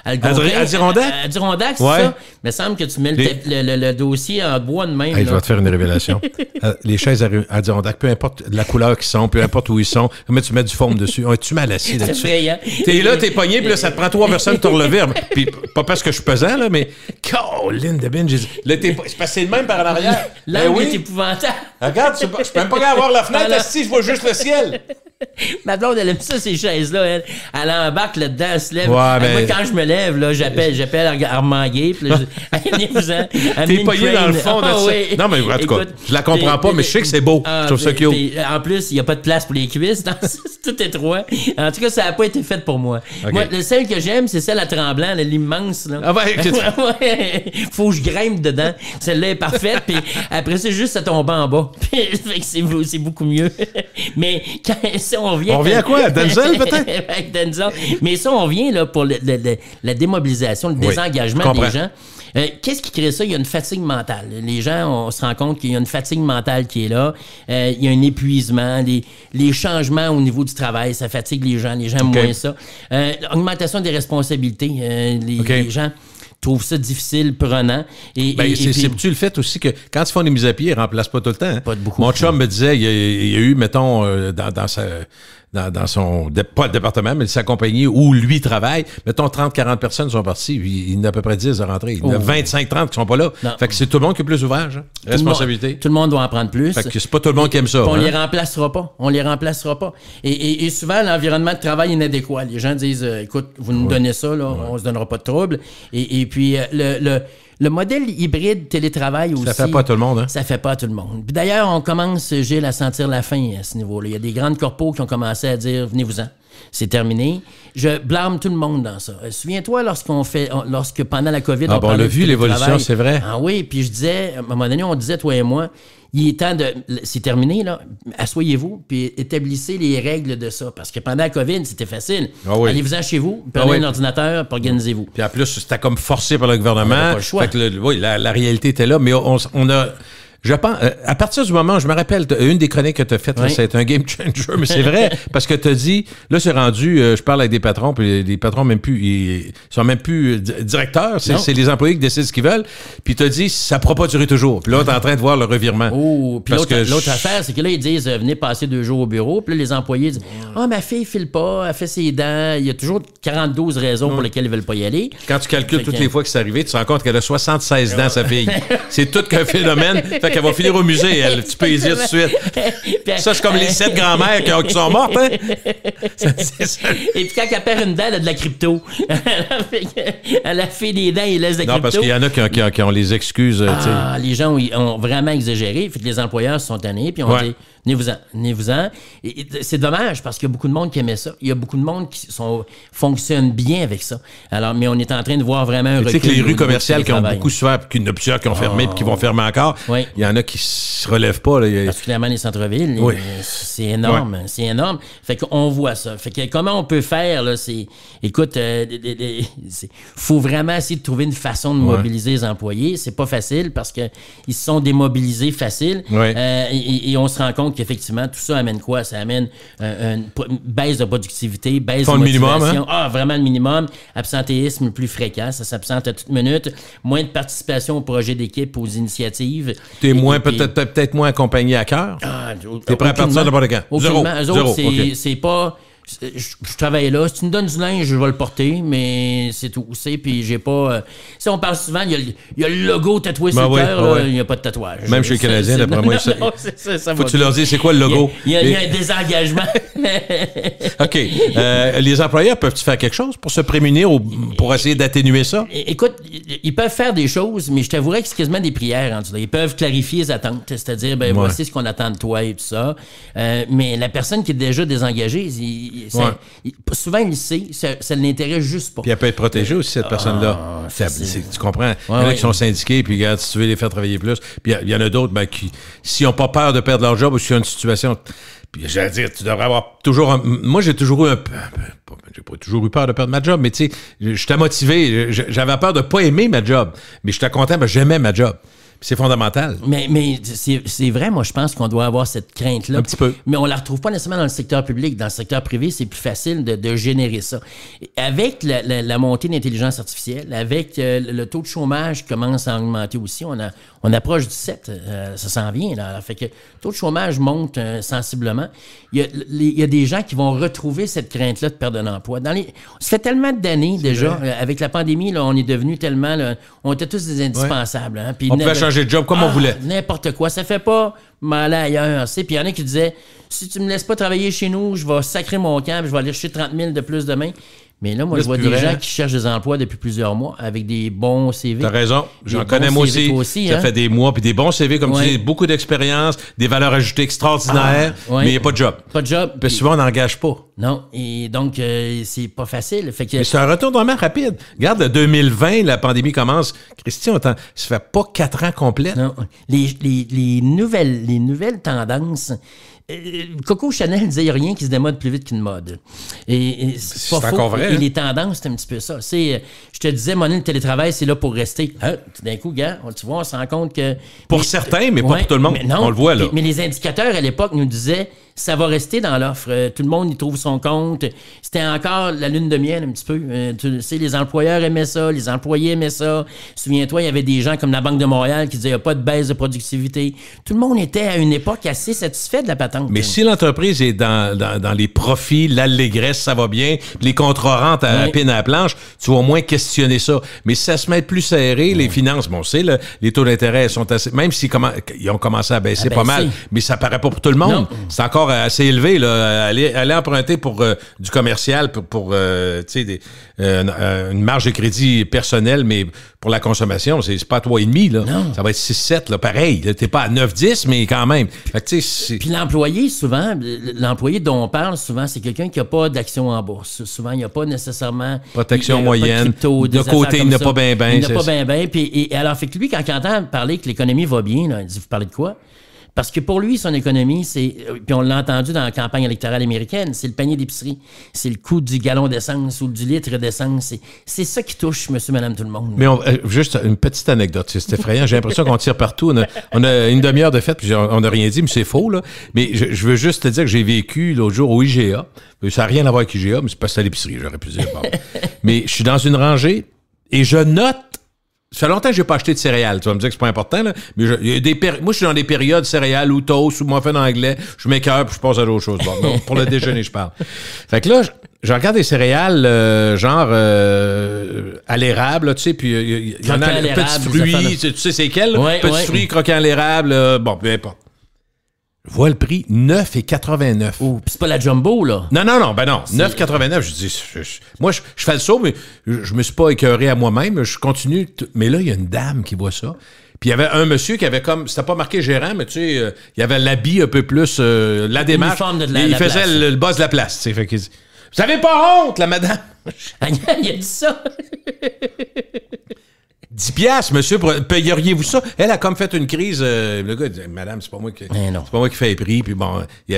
Adirondack? Adirondack, c'est ça? Il me semble que tu mets le dossier en bois de même. Hey, je vais te faire une révélation. Les chaises Adirondack, peu importe la couleur qu'ils sont, peu importe où ils sont, mais tu mets du foam dessus. Tu mal assis là-dessus. C'est effrayant. T'es là, t'es pogné, puis là, ça te prend 3 personnes de te relever. Puis pas parce que je suis pesant, là, mais Caroline de Ben, là, c'est passé de même par en arrière. L'angle est épouvantable. Regarde, je peux même pas voir la fenêtre, si je vois juste le ciel. Ma blonde, elle aime ça, ces chaises-là. Elle embarque là-dedans, elle se lève. Ouais, ben... Moi, quand je me lève, là, j'appelle Armand Gay. Puis là, venez-vous-en. T'es pogné dans le fond de ça. Oui. Non, mais en tout cas, je la comprends pas, mais je sais que c'est beau. Je trouve ça cute. En plus, il n'y a pas de place pour les cuisses. C'est tout étroit. En tout cas, ça n'a pas été fait pour moi. Okay. Moi, celle que j'aime, c'est celle à Tremblant, l'immense. Là. Ah ouais, faut que je grimpe dedans. Celle-là est parfaite. Puis après, c'est juste à tomber en bas. C'est beaucoup mieux. Mais quand ça, on vient à quoi? Denzel, peut-être? Avec Denzel. Mais ça, on vient là, pour la démobilisation, le désengagement des gens. Qu'est-ce qui crée ça? Il y a une fatigue mentale. Les gens, on se rend compte qu'il y a une fatigue mentale qui est là. Il y a un épuisement. Les changements au niveau du travail, ça fatigue les gens. Les gens aiment moins ça. L'augmentation des responsabilités. Les gens trouvent ça difficile, prenant. C'est-tu le fait aussi que quand ils font des mises à pied, ils ne remplacent pas tout le temps. Hein? Pas de beaucoup. Mon chum me disait, il y a eu, mettons, dans son, pas le département, mais sa compagnie où lui travaille, mettons 30-40 personnes sont parties, il y en a à peu près 10 de rentrée. Il y en a 25-30 qui sont pas là. Non. Fait que c'est tout le monde qui est plus ouvert, hein? Responsabilité. Tout le monde doit en prendre plus. Fait que c'est pas tout le monde qui aime ça. On les remplacera pas. Et souvent, l'environnement de travail est inadéquat. Les gens disent, écoute, vous nous donnez ça, là, on se donnera pas de trouble. Et puis, le modèle hybride télétravail aussi... Ça fait pas à tout le monde, hein? Ça fait pas à tout le monde. Puis d'ailleurs, on commence, Gilles, à sentir la fin à ce niveau-là. Il y a des grandes corpos qui ont commencé à dire « Venez-vous-en, c'est terminé ». Je blâme tout le monde dans ça. Souviens-toi, lorsque pendant la COVID, on l'a vu, l'évolution, c'est vrai. Ah oui, puis je disais, à un moment donné, on disait, toi et moi, il est temps de... C'est terminé, là. Asseyez-vous, puis établissez les règles de ça. Parce que pendant la COVID, c'était facile. Ah oui. Allez-vous-en chez vous, prenez un ordinateur, puis organisez-vous. Puis en plus, c'était comme forcé par le gouvernement. On n'a pas le choix. Fait que la réalité était là, mais on a... Je pense, à partir du moment, je me rappelle, une des chroniques que tu as faites, c'est un game changer, mais c'est vrai, parce que tu as dit, là, c'est rendu, je parle avec des patrons, puis les patrons ils sont même plus directeurs, c'est les employés qui décident ce qu'ils veulent, puis tu as dit, ça ne pourra pas durer toujours. Puis là, tu es en train de voir le revirement. Oh, puis l'autre affaire, c'est que là, ils disent, venez passer 2 jours au bureau, puis là, les employés disent, ma fille ne file pas, elle fait ses dents, il y a toujours 42 raisons pour lesquelles ils ne veulent pas y aller. Quand tu calcules toutes les fois que c'est arrivé, tu te rends compte qu'elle a 76 dents, sa fille. C'est tout qu'un phénomène. Fait qu'elle va finir au musée, elle. Tu peux y dire tout de suite. Ça, c'est comme les 7 grands-mères qui sont mortes, hein? C'est ça. Et puis quand elle perd une dent, elle a de la crypto. Elle a fait des dents et laisse de la crypto. Non, parce qu'il y en a qui ont les excuses. Les gens ont vraiment exagéré. Fait que les employeurs se sont tannés, puis ont dit, venez-vous-en. C'est dommage, parce qu'il y a beaucoup de monde qui aimait ça. Il y a beaucoup de monde qui fonctionne bien avec ça. Alors, mais on est en train de voir vraiment un recul. Tu sais que les rues commerciales qui ont beaucoup souffert, puis qu'il y en a plusieurs qui ont fermé, puis qui vont fermer encore, il y en a qui se relèvent pas. Là. Particulièrement les centres-villes. C'est énorme. C'est énorme. Fait qu'on voit ça. Fait que comment on peut faire, là, c'est... Écoute, faut vraiment essayer de trouver une façon de mobiliser les employés. C'est pas facile, parce qu'ils se sont démobilisés facile. Et on se rend compte qu'effectivement, tout ça amène quoi? Ça amène une baisse de productivité, baisse de motivation. Minimum, hein? Vraiment le minimum. Absentéisme plus fréquent. Ça s'absente à toute minute. Moins de participation aux projets d'équipe, aux initiatives. T'es peut-être moins accompagné à cœur? T'es prêt à partir de n'importe quand? Zéro. Eux autres, c'est pas... je travaille là. Si tu me donnes du linge, je vais le porter, mais c'est tout. Puis j'ai pas... si on parle souvent, il y a le logo tatoué sur le cœur, il n'y a pas de tatouage. Même chez les Canadiens, d'après moi, ça faut que tu leur dises c'est quoi le logo. Il y a un désengagement. OK. Les employeurs peuvent-ils faire quelque chose pour se prémunir ou pour essayer d'atténuer ça? Écoute, ils peuvent faire des choses, mais je t'avouerais que c'est quasiment des prières. Ils peuvent clarifier les attentes, c'est-à-dire, voici ce qu'on attend de toi et tout ça. Mais la personne qui est déjà désengagée, souvent, il sait, ça ne l'intéresse juste pas. Puis elle peut être protégée aussi, cette personne-là. Tu comprends? Il y en a qui sont syndiqués, puis regarde, si tu veux les faire travailler plus. Puis il y en a d'autres qui, s'ils n'ont pas peur de perdre leur job ou s'il y a une situation... Puis j'allais dire, tu devrais avoir toujours... Moi, j'ai toujours eu j'ai pas toujours eu peur de perdre ma job, mais tu sais, j'étais motivé. J'avais peur de pas aimer ma job. Mais j'étais content, j'aimais ma job. C'est fondamental. Mais c'est vrai, moi, je pense qu'on doit avoir cette crainte-là. Un petit peu. Mais on la retrouve pas nécessairement dans le secteur public. Dans le secteur privé, c'est plus facile de générer ça. Avec la montée de l'intelligence artificielle, avec le taux de chômage qui commence à augmenter aussi, on approche du 7. Ça s'en vient, là. Alors, fait que le taux de chômage monte sensiblement. Il y a des gens qui vont retrouver cette crainte-là de perdre un emploi. Ça fait tellement d'années déjà. Avec la pandémie, là, on est devenus tellement... Là, on était tous des indispensables. Hein, on pouvait changer de job comme on voulait. N'importe quoi. Ça fait pas m'aller ailleurs. Puis il y en a qui disaient, si tu me laisses pas travailler chez nous, je vais sacrer mon camp, je vais aller chercher 30 000 de plus demain. Mais là, moi, je vois des gens qui cherchent des emplois depuis plusieurs mois avec des bons CV. T'as raison. J'en connais moi aussi. Ça fait des mois. Puis des bons CV, comme tu dis, beaucoup d'expérience, des valeurs ajoutées extraordinaires, mais il n'y a pas de job. Pas de job. Puis souvent, on n'engage pas. Non. Et donc, c'est pas facile. Fait que... Mais c'est un retournement rapide. Regarde, 2020, la pandémie commence. Christian, ça fait pas 4 ans complets. Non. Les nouvelles tendances... Coco Chanel disait, il n'y a rien qui se démode plus vite qu'une mode. Et c'est pas faux. Vrai. Et les tendances, c'est un petit peu ça. Je te disais, le télétravail, c'est là pour rester. Tout d'un coup, gars, tu vois, on se rend compte que... Pour certains, mais pas pour tout le monde. On le voit, là. Mais les indicateurs, à l'époque, nous disaient, ça va rester dans l'offre. Tout le monde y trouve son compte. C'était encore la lune de miel, un petit peu. Tu sais, les employeurs aimaient ça, les employés aimaient ça. Souviens-toi, il y avait des gens comme la Banque de Montréal qui disaient, il n'y a pas de baisse de productivité. Tout le monde était, à une époque, assez satisfait de la patente. Mais si l'entreprise est dans les profits, l'allégresse, ça va bien, les contrats rentrent à la pine à la planche, tu vas au moins questionner ça. Mais si ça se met plus serré, les finances, bon, on sait, là, les taux d'intérêt sont assez... Même s'ils ont commencé à baisser pas mal, mais ça paraît pas pour tout le monde. Non. C'est encore assez élevé, là. Aller emprunter pour du commercial, pour tu sais, une marge de crédit personnelle, mais pour la consommation, c'est pas à 3,5, là. Non. Ça va être 6-7, là, pareil. T'es pas à 9-10, mais quand même. Fait que, tu sais, puis l'employé dont on parle souvent, c'est quelqu'un qui n'a pas d'action en bourse. Souvent, il n'y a pas nécessairement... Protection moyenne. De côté, il n'a pas bien. Il n'a pas bien. Puis alors, fait que lui, quand il entend parler que l'économie va bien, là, il dit, vous parlez de quoi? Parce que pour lui, son économie, c'est... Puis on l'a entendu dans la campagne électorale américaine, c'est le panier d'épicerie. C'est le coût du gallon d'essence ou du litre d'essence. C'est ça qui touche monsieur, madame, tout le monde. Mais juste une petite anecdote, c'est effrayant. J'ai l'impression qu'on tire partout. On a une demi-heure de fête, puis on n'a rien dit, mais c'est faux, là. Mais je veux juste te dire que j'ai vécu l'autre jour au IGA. Ça n'a rien à voir avec IGA, mais c'est pas ça à l'épicerie, j'aurais pu dire. Bon. Mais je suis dans une rangée et je note. Ça fait longtemps que j'ai pas acheté de céréales. Tu vas me dire que c'est pas important, là. Mais moi, je suis dans des périodes céréales ou toast ou muffin anglais. Je m'écœure puis je passe à d'autres choses. Bon, pour le déjeuner, je parle. Fait que là, je regarde des céréales genre à l'érable, tu sais, puis il y en a petits fruits. Tu sais c'est quel? Petits fruits croquants à l'érable. Bon, peu importe. Je vois le prix, 9,89. Oh, puis c'est pas la jumbo, là. Non, ben non. 9,89, je dis... Moi, je fais le saut, mais je me suis pas écœuré à moi-même. Je continue. Mais là, il y a une dame qui voit ça. Puis il y avait un monsieur qui avait comme... C'était pas marqué gérant, mais tu sais, il y avait l'habit un peu plus... la démarche. Il faisait le boss de la place, tu sais. Fait qu'il dit, vous avez pas honte, la madame? Il a dit ça. 10 piastres, monsieur, payeriez-vous ça? Elle a comme fait une crise. Le gars dit, madame, c'est pas moi qui fais les prix. Puis bon, il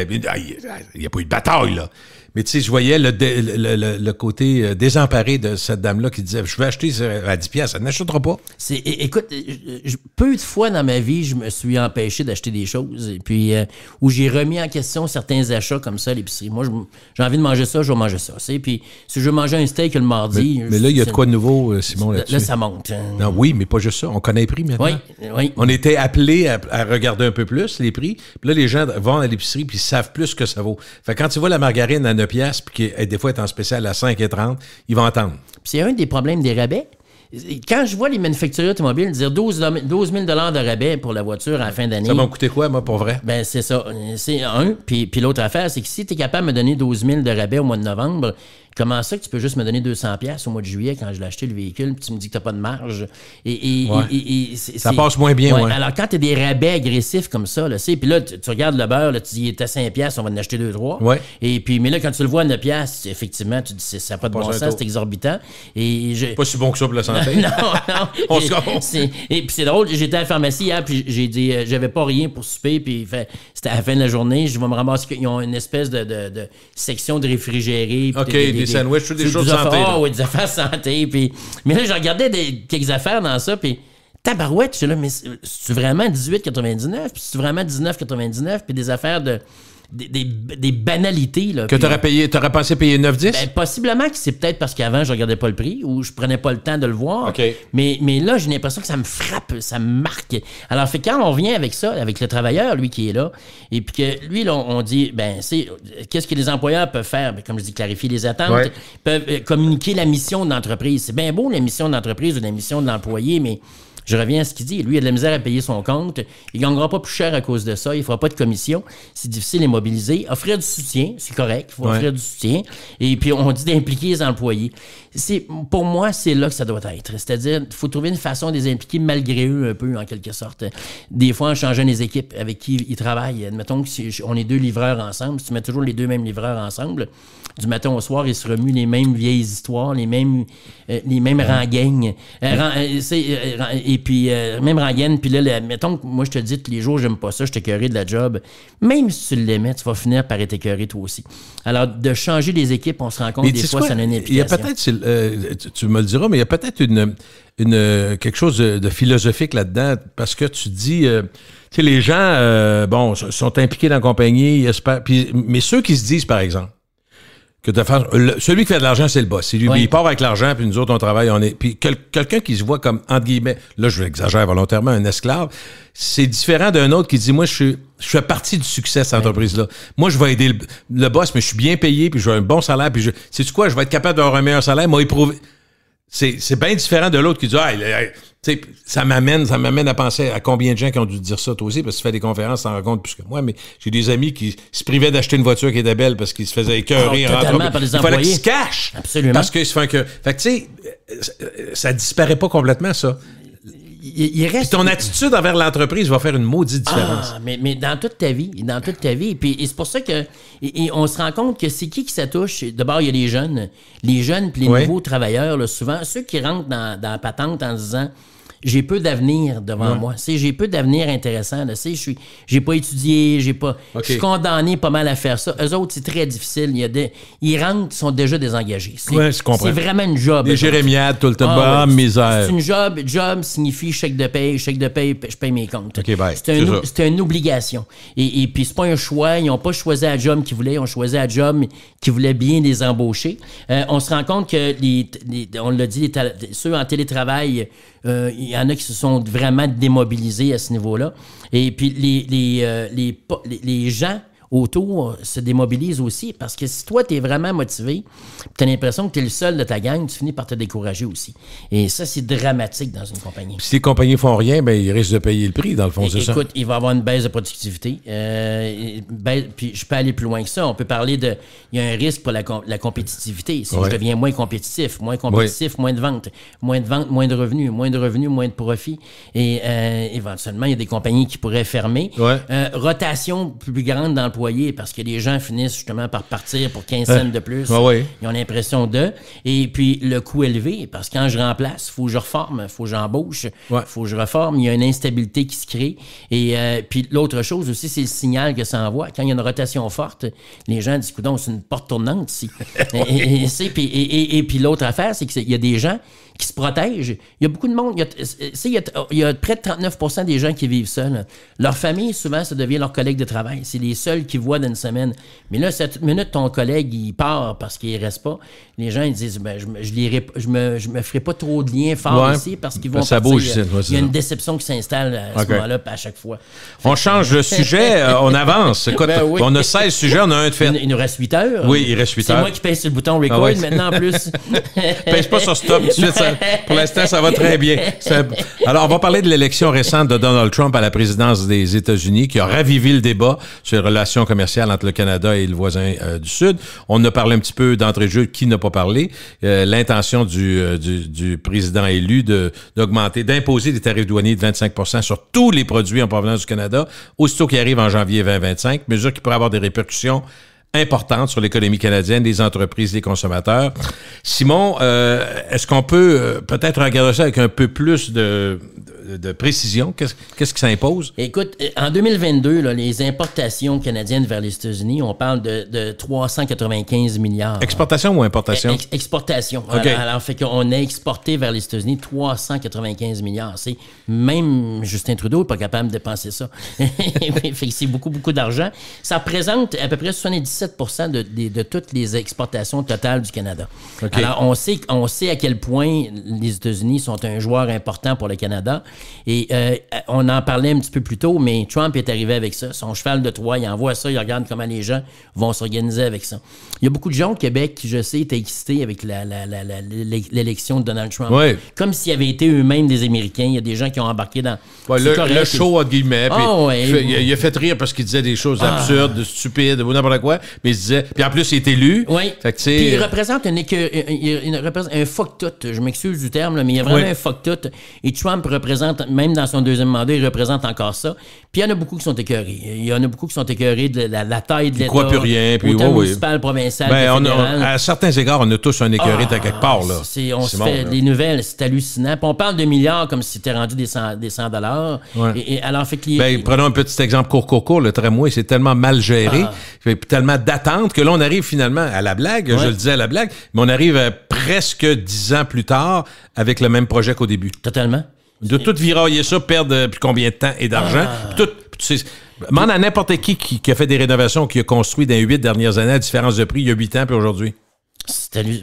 n'y a pas eu de bataille, là. Mais tu sais, je voyais le côté désemparé de cette dame-là qui disait, je vais acheter à 10 piastres, elle n'achètera pas. Écoute, peu de fois dans ma vie, je me suis empêché d'acheter des choses. Et puis, où j'ai remis en question certains achats comme ça à l'épicerie. Moi, j'ai envie de manger ça, je vais manger ça. Puis, si je veux manger un steak le mardi... Mais là, il y a de quoi de nouveau, Simon, là-dessus? Là, ça monte. Non, oui, mais pas juste ça. On connaît les prix maintenant. Oui. On était appelés à regarder un peu plus les prix. Puis là, les gens vont à l'épicerie puis ils savent plus ce que ça vaut. Fait que quand tu vois la margarine à 9 pièce, puis qui, des fois, est en spécial à 5,30, il va entendre. Puis c'est un des problèmes des rabais. Quand je vois les manufacturiers automobiles dire 12 000 de rabais pour la voiture à la fin d'année... Ça m'a coûté quoi, moi, pour vrai? Ben c'est ça. C'est un. Puis l'autre affaire, c'est que si tu es capable de me donner 12 000 de rabais au mois de novembre, comment ça que tu peux juste me donner 200$ au mois de juillet quand je l'ai acheté le véhicule, puis tu me dis que tu n'as pas de marge? Ça passe moins bien, ouais. Alors, quand tu as des rabais agressifs comme ça, là, puis là, tu regardes le beurre, là, tu dis, il est à 5$, on va en acheter 2-3. Ouais. Et puis, mais là, quand tu le vois à 9$, effectivement, tu dis, ça n'a pas de bon sens, c'est exorbitant. Pas si bon que ça pour la santé. non. Et puis, c'est drôle, j'étais à la pharmacie hier, puis j'ai dit, j'avais pas rien pour souper, puis c'était à la fin de la journée, je vais me ramasser, ils ont une espèce de section de réfrigérés. OK, des sandwichs, des choses santé. Oui, des affaires santé. Puis, mais là, je regardais quelques affaires dans ça, puis tabarouette, je suis là, mais c'est vraiment 18,99$, puis c'est vraiment 19,99$, puis des affaires des banalités. Là, que t'aurais pensé payer 9-10? Ben, possiblement que c'est peut-être parce qu'avant, je regardais pas le prix ou je prenais pas le temps de le voir. Okay. Mais là, j'ai l'impression que ça me frappe, ça me marque. Alors, quand on revient avec ça, avec le travailleur, lui, qui est là, et puis que lui, là, on dit, qu'est-ce que les employeurs peuvent faire? Ben, comme je dis, clarifier les attentes, peuvent communiquer la mission de l'entreprise. C'est bien beau, la mission de l'entreprise ou la mission de l'employé, mais... Je reviens à ce qu'il dit. Lui, il a de la misère à payer son compte. Il ne gagnera pas plus cher à cause de ça. Il ne fera pas de commission. C'est difficile à mobiliser. Offrir du soutien, c'est correct. Il faut offrir du soutien. Et puis, on dit d'impliquer les employés. Pour moi, c'est là que ça doit être. C'est-à-dire, il faut trouver une façon de les impliquer malgré eux un peu, en quelque sorte. Des fois, en changeant les équipes avec qui ils travaillent. Admettons qu'on est 2 livreurs ensemble. Si tu mets toujours les 2 mêmes livreurs ensemble, du matin au soir, ils se remuent les mêmes vieilles histoires, les mêmes rengaines. Et puis, même rengaine, puis là, mettons que moi, je te dis tous les jours, j'aime pas ça, je t'écœuré de la job. Même si tu l'aimais, tu vas finir par être écœuré toi aussi. Alors, de changer les équipes, on se rend compte des fois, ça a une implication. Il y a peut-être, tu me le diras, mais il y a peut-être quelque chose de philosophique là-dedans, parce que tu dis, tu sais, les gens, sont impliqués dans la compagnie, ils espèrent, mais ceux qui se disent, par exemple, que celui qui fait de l'argent, c'est le boss. C'est lui, il part avec l'argent, puis nous autres, on travaille, puis quelqu'un qui se voit comme, entre guillemets, là, je exagère volontairement, un esclave, c'est différent d'un autre qui dit, moi, je fais partie du succès de cette entreprise-là. Moi, je vais aider le boss, mais je suis bien payé, puis j'ai un bon salaire, puis sais-tu quoi, je vais être capable d'avoir un meilleur salaire, moi, éprouvé. C'est bien différent de l'autre qui dit, ça m'amène à penser à combien de gens qui ont dû dire ça, toi aussi, parce que tu fais des conférences, t'en racontes plus que moi, mais j'ai des amis qui se privaient d'acheter une voiture qui était belle parce qu'ils se faisaient écœurer. Il fallait qu'ils se cachent. Absolument. Parce qu'ils se font que. Fait que, tu sais, ça disparaît pas complètement, ça. Il reste... Puis ton attitude envers l'entreprise va faire une maudite différence. Mais dans toute ta vie, Puis c'est pour ça que on se rend compte que c'est qui ça touche. D'abord, il y a les jeunes puis les nouveaux travailleurs, là, souvent, ceux qui rentrent dans la patente en disant... J'ai peu d'avenir devant moi. J'ai peu d'avenir intéressant. J'ai pas étudié, je suis condamné pas mal à faire ça. Eux autres, c'est très difficile. Ils rentrent, ils sont déjà désengagés. C'est vraiment une job. Des jérémiades tout le temps. Misère. C'est une job signifie chèque de paye, je paye mes comptes. Okay, c'est une obligation. Et puis, c'est pas un choix. Ils n'ont pas choisi la job qu'ils voulaient. Ils ont choisi la job qui voulait bien les embaucher. On se rend compte que, on l'a dit, ceux en télétravail... il y en a qui se sont vraiment démobilisés à ce niveau-là. Et puis, les gens autour se démobilisent aussi parce que si toi, tu es vraiment motivé, tu as l'impression que tu es le seul de ta gang, tu finis par te décourager aussi. Et ça, c'est dramatique dans une compagnie. Puis si les compagnies font rien, ben ils risquent de payer le prix, dans le fond, c'est ça? Écoute, il va y avoir une baisse de productivité. Puis je peux aller plus loin que ça. On peut parler de... Il y a un risque pour la compétitivité. Si je deviens moins compétitif, moins de ventes. Moins de revenus, moins de profit. Et éventuellement, il y a des compagnies qui pourraient fermer. Rotation plus grande dans parce que les gens finissent justement par partir pour 15 cents de plus. Ils ont l'impression de. Et puis, le coût élevé, parce que quand je remplace, il faut que je reforme, il faut que j'embauche, il faut que je reforme. Il y a une instabilité qui se crée. Et puis, l'autre chose aussi, c'est le signal que ça envoie. Quand il y a une rotation forte, les gens disent, coudonc, c'est une porte tournante ici. Et puis, l'autre affaire, c'est qu'il y a des gens qui se protègent. Il y a beaucoup de monde. Il y a près de 39% des gens qui vivent seuls. Leur famille, souvent, ça devient leur collègue de travail. C'est les seuls qu'ils voient dans une semaine. Mais là, cette minute, ton collègue, il part parce qu'il ne reste pas. Les gens, ils disent, je me ferai pas trop de liens forts ici parce qu'ils vont ça partir. Bouge, il y a une déception qui s'installe à ce moment-là, à chaque fois. On change de sujet, on avance. Écoute, on a 16 sujets, on a un de fait. Il nous reste 8 heures. Oui, il reste 8 heures. C'est moi qui pèse sur le bouton record maintenant, en plus. Pèse pas sur stop tout de suite. Pour l'instant, ça va très bien. Alors, on va parler de l'élection récente de Donald Trump à la présidence des États-Unis qui a ravivé le débat sur les relations commerciales entre le Canada et le voisin du Sud. On a parlé un petit peu d'entrée de jeu, qui n'a pas parlé. L'intention du président élu d'augmenter, d'imposer des tarifs douaniers de 25% sur tous les produits en provenance du Canada, aussitôt qu'il arrive en janvier 2025, mesure qui pourrait avoir des répercussions importante sur l'économie canadienne, les entreprises, les consommateurs. Simon, est-ce qu'on peut peut-être regarder ça avec un peu plus de précision? Qu'est-ce qui s'impose? Écoute, en 2022, là, les importations canadiennes vers les États-Unis, on parle de 395 milliards. Exportation ou importation? Exportation. Okay. Alors, fait qu'on a exporté vers les États-Unis 395 milliards. C'est même Justin Trudeau n'est pas capable de dépenser ça. Fait que c'est beaucoup, beaucoup d'argent. Ça représente à peu près 77% de toutes les exportations totales du Canada. Okay. Alors, on sait à quel point les États-Unis sont un joueur important pour le Canada. Et on en parlait un petit peu plus tôt, mais Trump est arrivé avec ça. Son cheval de Troie, il envoie ça, il regarde comment les gens vont s'organiser avec ça. Il y a beaucoup de gens au Québec qui, je sais, étaient excités avec l'élection de Donald Trump. Oui. Comme s'ils avaient été eux-mêmes des Américains. Il y a des gens qui ont embarqué dans... Ouais, le show, entre guillemets. Il a fait rire parce qu'il disait des choses absurdes, stupides, ou n'importe quoi. Mais il se disait... Puis en plus, il était élu. Oui. Fait que, puis il représente un fuck-tout. Je m'excuse du terme, là, mais il y a vraiment un fuck-tout. Et Trump représente, même dans son deuxième mandat, il représente encore ça. Puis il y en a beaucoup qui sont écœurés. Il y en a beaucoup qui sont écœurés de la taille de l'État. Il croit plus rien. Puis autant municipal, provincial, fédéral. À certains égards, on a tous un écœuré de quelque part. Là. On se fait des nouvelles, c'est hallucinant. Puis on parle de milliards comme si c'était rendu des 100 $. Ouais. Alors, fait que prenons un petit exemple court. Le tramway, c'est tellement mal géré, tellement d'attente que là, on arrive finalement à la blague, je le disais à la blague, mais on arrive presque 10 ans plus tard avec le même projet qu'au début. Totalement. De tout virailler ça, perdre plus combien de temps et d'argent. Demande à n'importe qui a fait des rénovations, qui a construit dans les 8 dernières années à différence de prix il y a 8 ans puis aujourd'hui.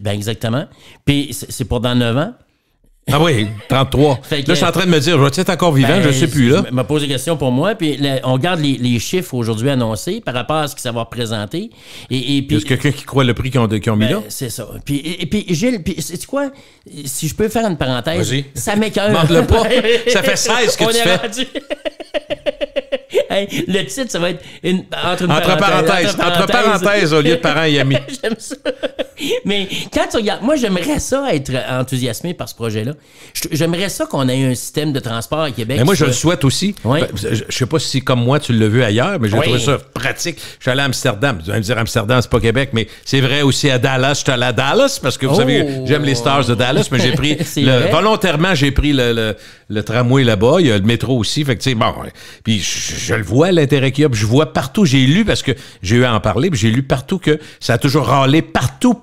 Exactement. Puis c'est pour dans 9 ans. Ah oui, 33. Là, je suis en train de me dire, je vais être encore vivant, je ne sais plus. Là. Je me pose des questions pour moi, puis on regarde les chiffres aujourd'hui annoncés par rapport à ce que ça va représenter. Et puis, est-ce quelqu'un qui croit le prix qu'ils ont mis là? C'est ça. Puis Gilles, sais-tu quoi? Si je peux faire une parenthèse, ça m'écoeure. Demande-le pas. Ça fait 16 que tu fais. Hey, le titre, ça va être entre parenthèses au lieu de parents et amis. J'aime ça. Mais quand tu regardes, moi, j'aimerais ça être enthousiasmé par ce projet-là. J'aimerais ça qu'on ait un système de transport à Québec. Mais moi, je le souhaite aussi. Oui. Je sais pas si, comme moi, tu l'as vu ailleurs, mais j'ai trouvé ça pratique. Je suis allé à Amsterdam. Tu vas me dire, Amsterdam, c'est pas Québec, mais c'est vrai aussi à Dallas. Je suis allé à Dallas parce que, vous savez, j'aime les Stars de Dallas, mais j'ai pris volontairement, j'ai pris le tramway là-bas. Il y a le métro aussi. Fait que, tu sais, bon. Puis je le vois, l'intérêt qu'il y a. Puis je vois partout. J'ai lu, parce que j'ai eu à en parler, puis j'ai lu partout que ça a toujours râlé partout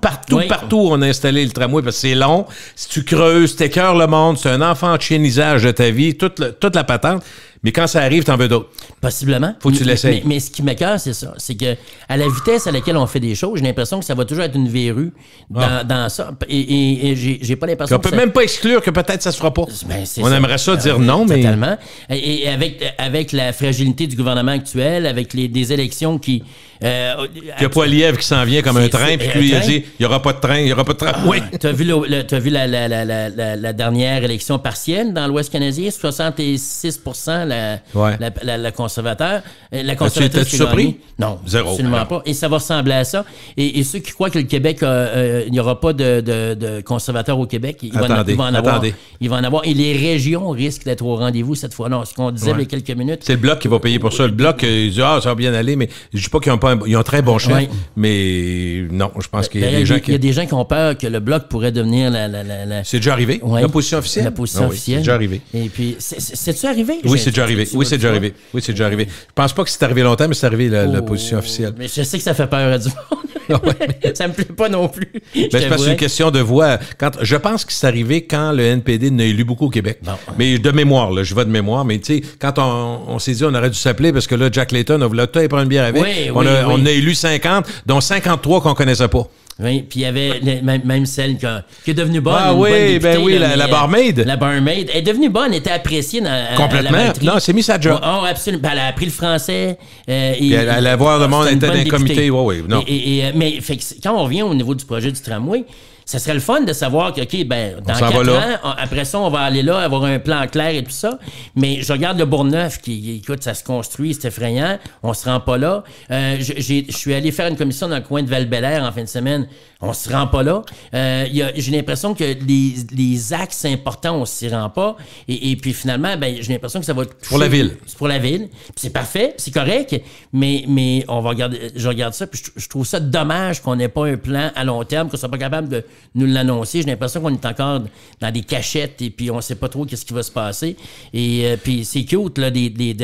où on a installé le tramway, parce que c'est long. Si tu creuses, t'écœures le monde, c'est un enfant de chiénisage de ta vie, toute la patente. Mais quand ça arrive, t'en veux d'autres. Possiblement. Faut que tu l'essayes. Mais ce qui m'écoeure, c'est ça. C'est que à la vitesse à laquelle on fait des choses, j'ai l'impression que ça va toujours être une verrue dans ça. Et j'ai pas l'impression que ça... On peut même pas exclure que peut-être ça se fera pas. On aimerait ça dire non, mais... Totalement. Et avec la fragilité du gouvernement actuel, avec des élections qui... Il y a Poilievre qui s'en vient comme un train, puis lui, il a dit, il n'y aura pas de train, il n'y aura pas de train. Oui. T'as vu la dernière élection partielle dans l'Ouest canadien, 66% la conservateur. La conservatrice t'as-tu surpris? Non, zéro. Absolument pas. Et ça va ressembler à ça. Et ceux qui croient que le Québec, il n'y aura pas de conservateurs au Québec, il va en avoir. Il va en avoir. Et les régions risquent d'être au rendez-vous cette fois. Non, ce qu'on disait il y a quelques minutes. C'est le Bloc qui va payer pour ça. Le Bloc, il dit, ça va bien aller, mais je dis pas qu'ils ont un très bon chef, mais non, je pense qu'il y a des gens qui... Il y a des gens qui ont peur que le Bloc pourrait devenir C'est déjà arrivé? La position officielle? La position officielle. C'est déjà arrivé. Et puis, c'est-tu arrivé? Oui, c'est déjà arrivé. Oui, c'est déjà arrivé. Je pense pas que c'est arrivé longtemps, mais c'est arrivé la position officielle. Mais je sais que ça fait peur à du monde. Ça me plaît pas non plus. Ben, c'est parce que c'est une question de voix. Je pense que c'est arrivé quand le NPD n'a élu beaucoup au Québec. Bon. Mais de mémoire, là, je vais de mémoire, mais tu sais, quand on s'est dit on aurait dû s'appeler parce que là, Jack Layton a voulu prendre une bière avec. On a élu 50, dont 53 qu'on connaissait pas. Oui, puis il y avait même celle qui est devenue bonne. Ah oui, bonne députée, ben oui, la barmaid. La barmaid. Elle est devenue bonne, elle était appréciée complètement. Non, elle s'est mise sa job. Oh, absolument. Elle a appris le français. Puis elle allait voir le monde, elle était dans un comité. Oui, non. Mais fait que quand on revient au niveau du projet du tramway, ça serait le fun de savoir que, OK, ben, dans 4 ans, après ça, on va aller là, avoir un plan clair et tout ça. Mais je regarde le Bourgneuf écoute, ça se construit, c'est effrayant. On se rend pas là. Je suis allé faire une commission dans le coin de Val-Bélair en fin de semaine. On se rend pas là. J'ai l'impression que les axes importants, on s'y rend pas. Et puis finalement, ben, j'ai l'impression que ça va toucher. Pour la ville. C'est pour la ville. Puis c'est parfait, c'est correct. Mais on va regarder, je regarde ça, puis je trouve ça dommage qu'on n'ait pas un plan à long terme, qu'on soit pas capable de nous l'annoncer. J'ai l'impression qu'on est encore dans des cachettes et puis on sait pas trop qu'est-ce qui va se passer. Et puis c'est cute là, de dire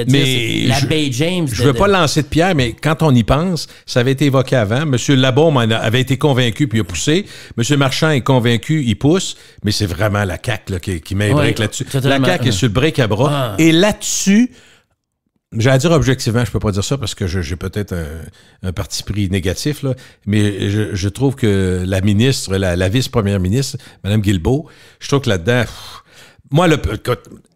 la Bay James. Je veux pas lancer de pierre, mais quand on y pense, ça avait été évoqué avant. M. Labaume avait été convaincu puis il a poussé. M. Marchand est convaincu, il pousse. Mais c'est vraiment la CAQ là, qui met un break là-dessus. La CAQ est sur le break à bras. Et là-dessus, j'allais dire objectivement, je peux pas dire ça parce que j'ai peut-être un parti pris négatif, là, mais je trouve que la ministre, la vice-première ministre, Mme Guilbeault, je trouve que là-dedans, moi,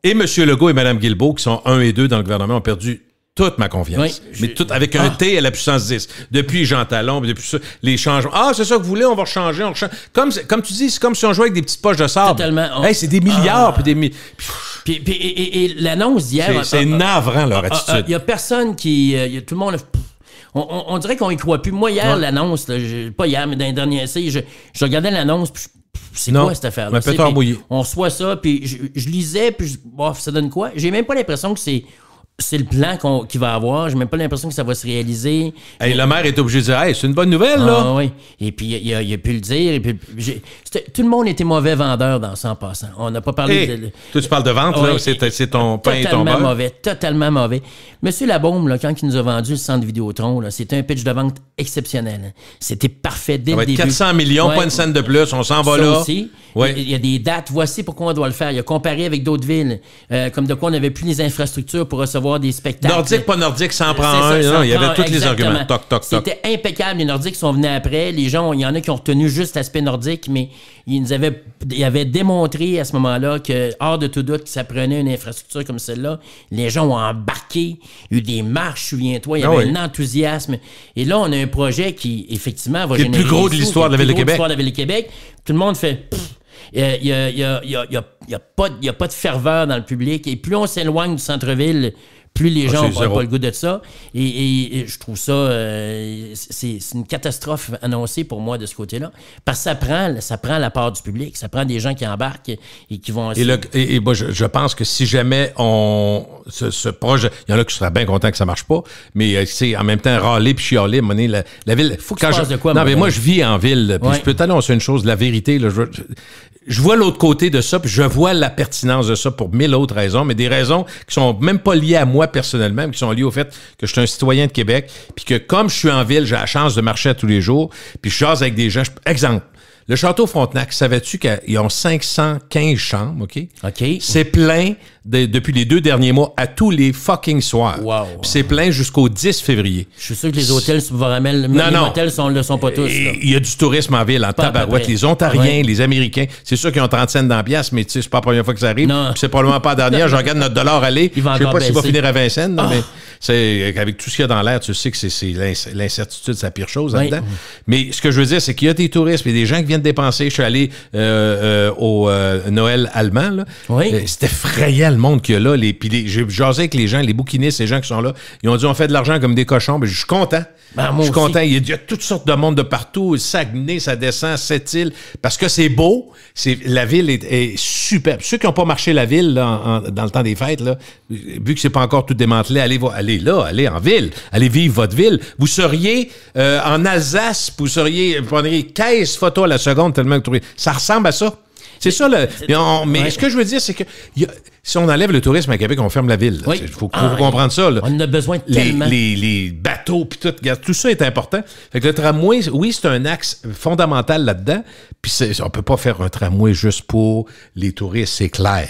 et M. Legault et Mme Guilbeault, qui sont 1 et 2 dans le gouvernement, ont perdu toute ma confiance. Oui, mais tout avec un T à la puissance 10. Depuis Jean Talon, depuis ça, les changements. Ah, c'est ça que vous voulez, on va changer, on change. Comme tu dis, c'est comme si on jouait avec des petites poches de sable. Totalement. Hey, c'est des milliards, puis des Puis l'annonce d'hier... C'est navrant, leur attitude. Il y a personne qui... tout le monde... On dirait qu'on y croit plus. Moi, hier, l'annonce, là, pas hier, mais dans les derniers essais, je regardais l'annonce, puis c'est quoi cette affaire-là? On reçoit ça, puis je lisais, puis ça donne quoi? J'ai même pas l'impression que c'est le plan qu'il va avoir. J'ai même pas l'impression que ça va se réaliser. Hey, le maire est obligé de dire hey, c'est une bonne nouvelle, là. Ah, oui. Et puis, il a pu le dire. Et puis, tout le monde était mauvais vendeur dans ça en passant. On n'a pas parlé de... Toi, tu parles de vente, là. C'est ton pain et ton beurre. Totalement mauvais. Monsieur Labaume, là, quand il nous a vendu le centre Vidéotron, là, c'était un pitch de vente exceptionnel. C'était parfait dès le début. 400 millions, pas une scène de plus. On s'en va là. Aussi. Il y a des dates. Voici pourquoi on doit le faire. Il a comparé avec d'autres villes. Comme de quoi on n'avait plus les infrastructures pour recevoir des spectacles. Nordique, pas Nordique, ça en prend un. Non, il y avait tous les arguments. Toc, toc, toc. C'était impeccable. Les Nordiques sont venus après. Les gens, il y en a qui ont retenu juste l'aspect nordique, mais ils avaient démontré à ce moment-là que, hors de tout doute, que ça prenait une infrastructure comme celle-là. Les gens ont embarqué. Il y a eu des marches, souviens-toi. Il y avait un enthousiasme. Et là, on a un projet qui, effectivement, va générer... le plus gros de l'histoire de la Ville de Québec. Tout le monde fait... Il n'y a pas de ferveur dans le public. Et plus on s'éloigne du centre-ville, plus les gens n'ont pas le goût de ça. Et je trouve ça... c'est une catastrophe annoncée pour moi de ce côté-là. Parce que ça prend la part du public. Ça prend des gens qui embarquent et qui vont... Et moi, je pense que si jamais ce projet... Il y en a qui seraient bien contents que ça marche pas, mais c'est en même temps râler puis chialer, à un moment donné, la ville... Faut que tu passes de quoi, non, mais moi, je vis en ville. Puis je peux t'annoncer une chose, la vérité, là, je vois l'autre côté de ça, puis je vois la pertinence de ça pour 1000 autres raisons, mais des raisons qui sont même pas liées à moi personnellement, mais qui sont liées au fait que je suis un citoyen de Québec, puis que comme je suis en ville, j'ai la chance de marcher à tous les jours, puis je jase avec des gens. Exemple, le Château Frontenac, savais-tu qu'ils ont 515 chambres, OK? C'est plein depuis les 2 derniers mois à tous les fucking soirs. Wow. Puis c'est plein jusqu'au 10 février. Je suis sûr que les hôtels subvaramels, les hôtels ne sont pas tous. Il y a du tourisme en ville, en tabarouette. Les Ontariens, les Américains, c'est sûr qu'ils ont 30 cents dans la pièce, mais tu sais, c'est pas la première fois que ça arrive. Puis c'est probablement pas la dernière. Je regarde notre dollar aller. Je sais pas s'il va finir à 20 cents, mais c'est avec tout ce qu'il y a dans l'air, tu sais que c'est l'incertitude, c'est la pire chose là-dedans. Mais ce que je veux dire, c'est qu'il y a des touristes et des gens qui viennent dépenser. Je suis allé au Noël allemand, là. C'était effrayant le monde qu'il y a là. J'ai jasé avec les gens, les bouquinistes, les gens qui sont là. Ils ont dit on fait de l'argent comme des cochons. Je suis content. Je suis content. Il y a toutes sortes de monde de partout. Saguenay, ça descend, Sept-Îles. Parce que c'est beau. La ville est superbe. Ceux qui n'ont pas marché la ville là, dans le temps des fêtes, là, vu que c'est pas encore tout démantelé, allez en ville. Allez vivre votre ville. Vous seriez en Alsace, vous prendriez 15 photos à la seconde tellement que ça ressemble à ça. C'est ça, mais ce que je veux dire, c'est que si on enlève le tourisme à Québec, on ferme la ville. Il faut comprendre ça. Là. On en a besoin tellement. Les bateaux, puis tout ça est important. Fait que le tramway, oui, c'est un axe fondamental là-dedans. Puis on peut pas faire un tramway juste pour les touristes, c'est clair.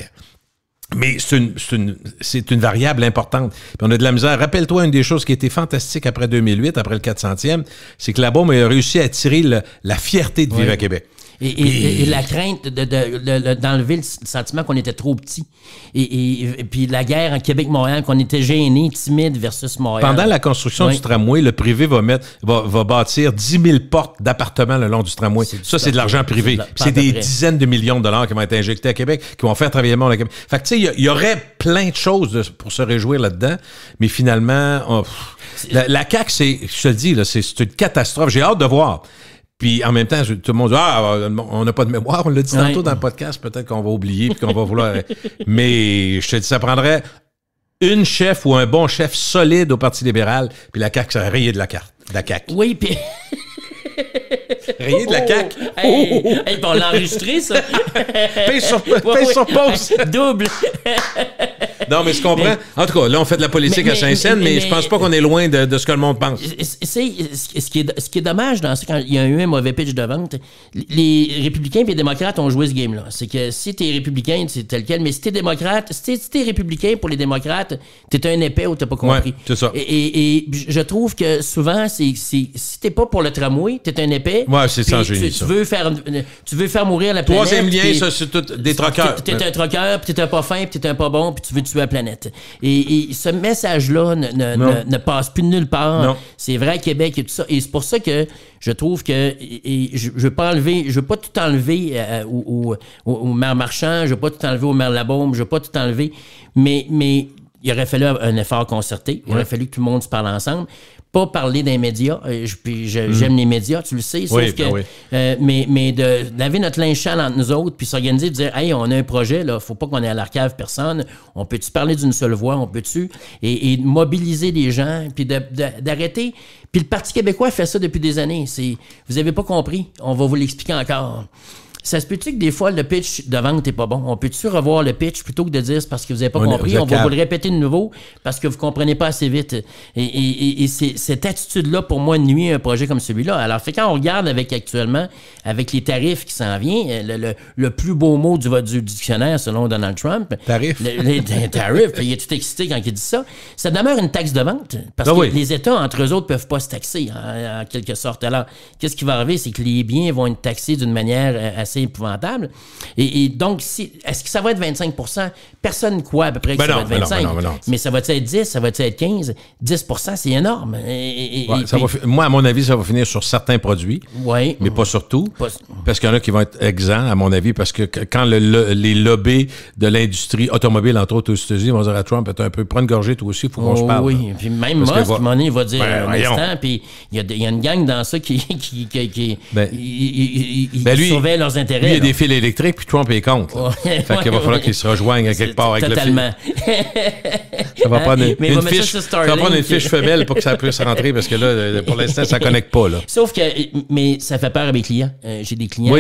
Mais c'est une variable importante. Puis on a de la misère. Rappelle-toi, une des choses qui était fantastique après 2008, après le 400e, c'est que la bombe a réussi à attirer la fierté de vivre à Québec. Et la crainte d'enlever le sentiment qu'on était trop petit. Et puis la guerre en Québec-Montréal, qu'on était gêné, timide versus Montréal. Pendant la construction du tramway, le privé va bâtir 10 000 portes d'appartements le long du tramway. C'est de l'argent privé. C'est des dizaines de millions de dollars qui vont être injectés à Québec, qui vont faire travailler le monde à Québec. Fait que tu sais, il y aurait plein de choses pour se réjouir là-dedans, mais finalement, la CAQ, je te le dis, là, c'est une catastrophe. J'ai hâte de voir. Puis en même temps, tout le monde dit on n'a pas de mémoire, on l'a dit tantôt dans le podcast, peut-être qu'on va oublier puis qu'on va vouloir. Mais je te dis, ça prendrait une chef ou un bon chef solide au Parti libéral, puis la CAQ serait rayée de la carte. De la CAQ. Oui, puis. Rayé de la CAQ. Hey, on l'a enregistré, ça. Paye sur pause. Double. Non, mais je comprends. En tout cas, là, on fait de la politique à Saint-Saëns, mais je pense pas qu'on est loin de ce que le monde pense. Ce qui est dommage dans ça, quand il y a eu un mauvais pitch de vente, les républicains et les démocrates ont joué ce game-là. C'est que si t'es républicain, c'est tel quel, mais si t'es démocrate, si t'es républicain pour les démocrates, t'es un épais ou t'as pas compris. Ouais, c'est ça. Et je trouve que souvent, si t'es pas pour le tramway, t'es un épais. Ouais, c'est sans génie, ça. Tu veux faire mourir la planète. Troisième lien, ça, c'est tout des troqueurs. T'es un troqueur, puis t'es un pas fin, puis t'es un pas bon, puis tu veux tuer la planète. Et ce message-là ne passe plus de nulle part. Non. C'est vrai à Québec et tout ça. Et c'est pour ça que je trouve que je veux pas tout enlever au maire Marchand, je veux pas tout enlever au maire Labaume, je veux pas tout enlever, mais il aurait fallu un effort concerté. Il aurait fallu que tout le monde se parle ensemble. Pas parler des médias. J'aime les médias, tu le sais. Sauf mais de laver notre linge sale entre nous autres, puis s'organiser, de dire, hey, on a un projet, là, faut pas qu'on ait à l'arcave personne. On peut-tu parler d'une seule voix? On peut-tu? Et mobiliser les gens, puis d'arrêter. Puis le Parti québécois fait ça depuis des années. Vous avez pas compris. On va vous l'expliquer encore. Ça se peut-tu que des fois, le pitch de vente n'est pas bon? On peut-tu revoir le pitch plutôt que de dire c'est parce que vous n'avez pas compris? On va vous le répéter de nouveau parce que vous ne comprenez pas assez vite. Et cette attitude-là, pour moi, nuit à un projet comme celui-là. Alors, quand on regarde actuellement, avec les tarifs qui s'en viennent, le plus beau mot du dictionnaire, selon Donald Trump. Tarif. Les tarifs. Il est tout excité quand il dit ça. Ça demeure une taxe de vente. Parce que les États, entre eux autres, ne peuvent pas se taxer, en quelque sorte. Alors, qu'est-ce qui va arriver? C'est que les biens vont être taxés d'une manière assez épouvantable. Et donc, est-ce que ça va être 25 %? Personne ne croit à peu près que ça va être 25 %. Mais ça va être 10? Ça va être 15? 10 %, c'est énorme. Moi, à mon avis, ça va finir sur certains produits, mais pas sur tout. Parce qu'il y en a qui vont être exempts, à mon avis, parce que quand les lobbies de l'industrie automobile, entre autres aux États-Unis, vont dire à Trump, prends une gorgée, toi aussi, il faut qu'on se parle. Oui, puis même Musk, à un moment donné, il va dire un instant, puis il y a une gang dans ça qui surveille leurs intérêts. Lui, il y a des fils électriques, puis Trump est contre. Fait qu'il va falloir qu'ils se rejoignent à quelque part avec le fil. Ça va prendre une fiche femelle pour que ça puisse rentrer, parce que là, pour l'instant, ça ne connecte pas. Là. Sauf que, mais ça fait peur à mes clients. J'ai des clients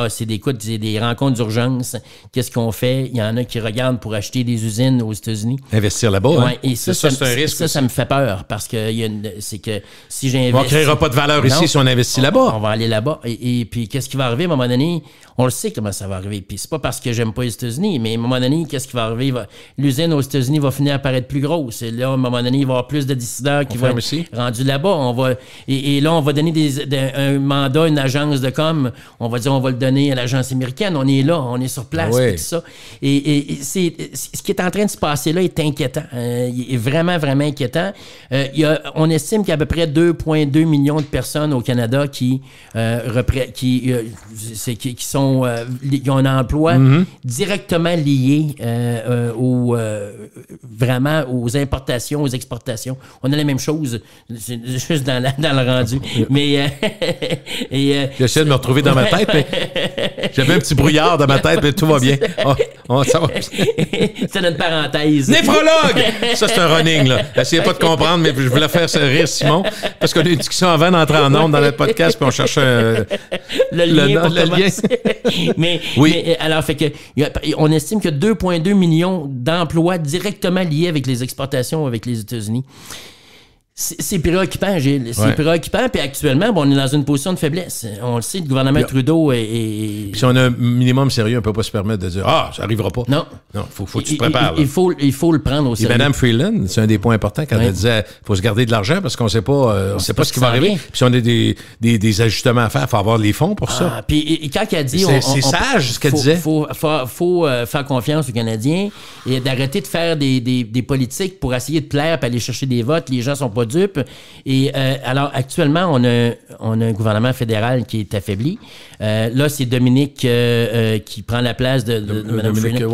c'est des rencontres d'urgence. Qu'est-ce qu'on fait? Il y en a qui regardent pour acheter des usines aux États-Unis. Investir là-bas, et ça, c'est un risque. Ça me fait peur, parce que c'est que si j'investis... On ne créera pas de valeur ici si on investit là-bas. On va aller là-bas. Et puis, qu'est-ce qui va arriver à un moment donné? On le sait comment ça va arriver. Puis c'est pas parce que j'aime pas les États-Unis, mais à un moment donné, qu'est-ce qui va arriver? L'usine aux États-Unis va finir par être plus grosse. Et là, à un moment donné, il va y avoir plus de décideurs qui vont être rendus là-bas. Et là, on va donner un mandat, une agence de com. On va dire, on va le donner à l'agence américaine. On est là, on est sur place, tout ça. Et ce qui est en train de se passer là est inquiétant. Il est vraiment, vraiment inquiétant. On estime qu'il y a à peu près 2,2 millions de personnes au Canada qui ont un emploi directement lié vraiment aux importations, aux exportations. On a la même chose, c'est juste dans le rendu. Mais j'essaie de me retrouver dans ma tête, mais j'avais un petit brouillard dans ma tête, mais tout va bien. C'est notre parenthèse. Néphrologue! Ça, c'est un running, là. Essayez pas de comprendre, mais je voulais faire rire Simon, parce qu'on a eu une discussion avant d'entrer en ondes dans notre podcast, puis on cherchait le lien. mais alors, fait que on estime qu'il y a 2,2 millions d'emplois directement liés avec les exportations avec les États-Unis. C'est préoccupant, Gilles. C'est préoccupant. Puis actuellement, on est dans une position de faiblesse. On le sait, le gouvernement Trudeau est... Puis si on a un minimum sérieux, on ne peut pas se permettre de dire « Ah, ça n'arrivera pas ». Non. Non, faut que tu te prépares. Il faut le prendre au sérieux. Et Mme Freeland, c'est un des points importants quand elle disait « faut se garder de l'argent parce qu'on ne sait pas, sait pas ce qui va arriver ». Puis si on a des ajustements à faire, il faut avoir les fonds pour ça. Puis quand elle dit... C'est sage ce qu'elle disait. Il faut faire confiance aux Canadiens et d'arrêter de faire des politiques pour essayer de plaire et aller chercher des votes. Les gens ne sont pas dupes. Et alors, actuellement, on a un gouvernement fédéral qui est affaibli. Là, c'est Dominique qui prend la place de Mme Freeland.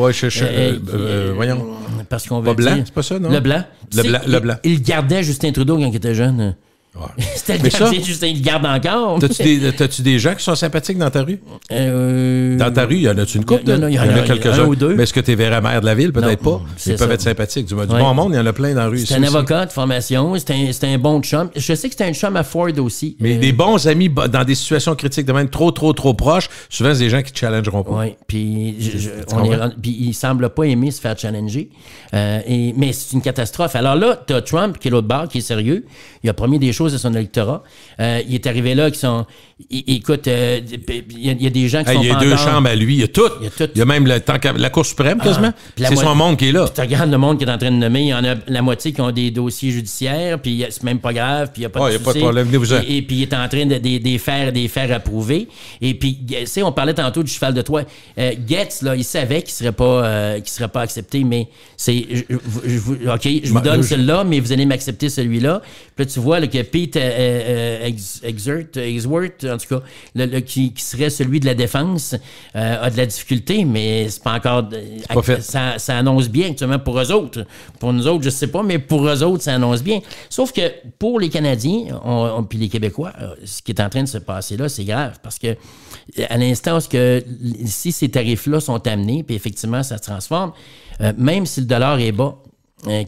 Voyons. Parce qu'on veut pas Blanc, c'est pas ça, non? Le Blanc. Le Blanc. Il gardait Justin Trudeau quand il était jeune. Ouais. C'était le gardien, Justin, il le garde encore. T'as-tu des gens qui sont sympathiques dans ta rue? Dans ta rue, y en a-tu une couple? Il y en a quelques-uns. Un ou deux. Mais est-ce que t'es vers la maire de la ville? Peut-être pas. Ils peuvent être sympathiques. Du bon monde, il y en a plein dans la rue. C'est un avocat de formation. C'est un bon chum. Je sais que c'est un chum à Ford aussi. Mais des bons amis dans des situations critiques de même trop proches, souvent, c'est des gens qui te challengeront pas. Oui. Puis il semble pas aimer se faire challenger. Mais c'est une catastrophe. Alors là, t'as Trump qui est l'autre bord, qui est sérieux. Il a promis des choses à son électorat. Il est arrivé là qui sont... Écoute, il y a des gens qui sont il y a deux chambres à lui. Il y a tout. Il y a même la Cour suprême, quasiment. C'est son monde qui est là. Tu regardes le monde qui est en train de nommer. Il y en a la moitié qui ont des dossiers judiciaires, puis c'est même pas grave, puis il n'y a pas de souci. Il n'y a pas de problème. Et puis il est en train de faire approuver. Et puis, tu sais, on parlait tantôt du cheval de Troie. Getz, là, il savait qu'il ne serait pas accepté, mais c'est... OK, je vous donne celui-là, mais vous allez m'accepter celui-là. Puis là, tu vois là, que Pete Exworth, en tout cas, qui serait celui de la défense, a de la difficulté, mais c'est pas encore... Ça annonce bien actuellement pour eux autres. Pour nous autres, je sais pas, mais pour eux autres, ça annonce bien. Sauf que pour les Canadiens, puis les Québécois, ce qui est en train de se passer là, c'est grave, parce que à l'instant si ces tarifs-là sont amenés, puis effectivement, ça se transforme, même si le dollar est bas,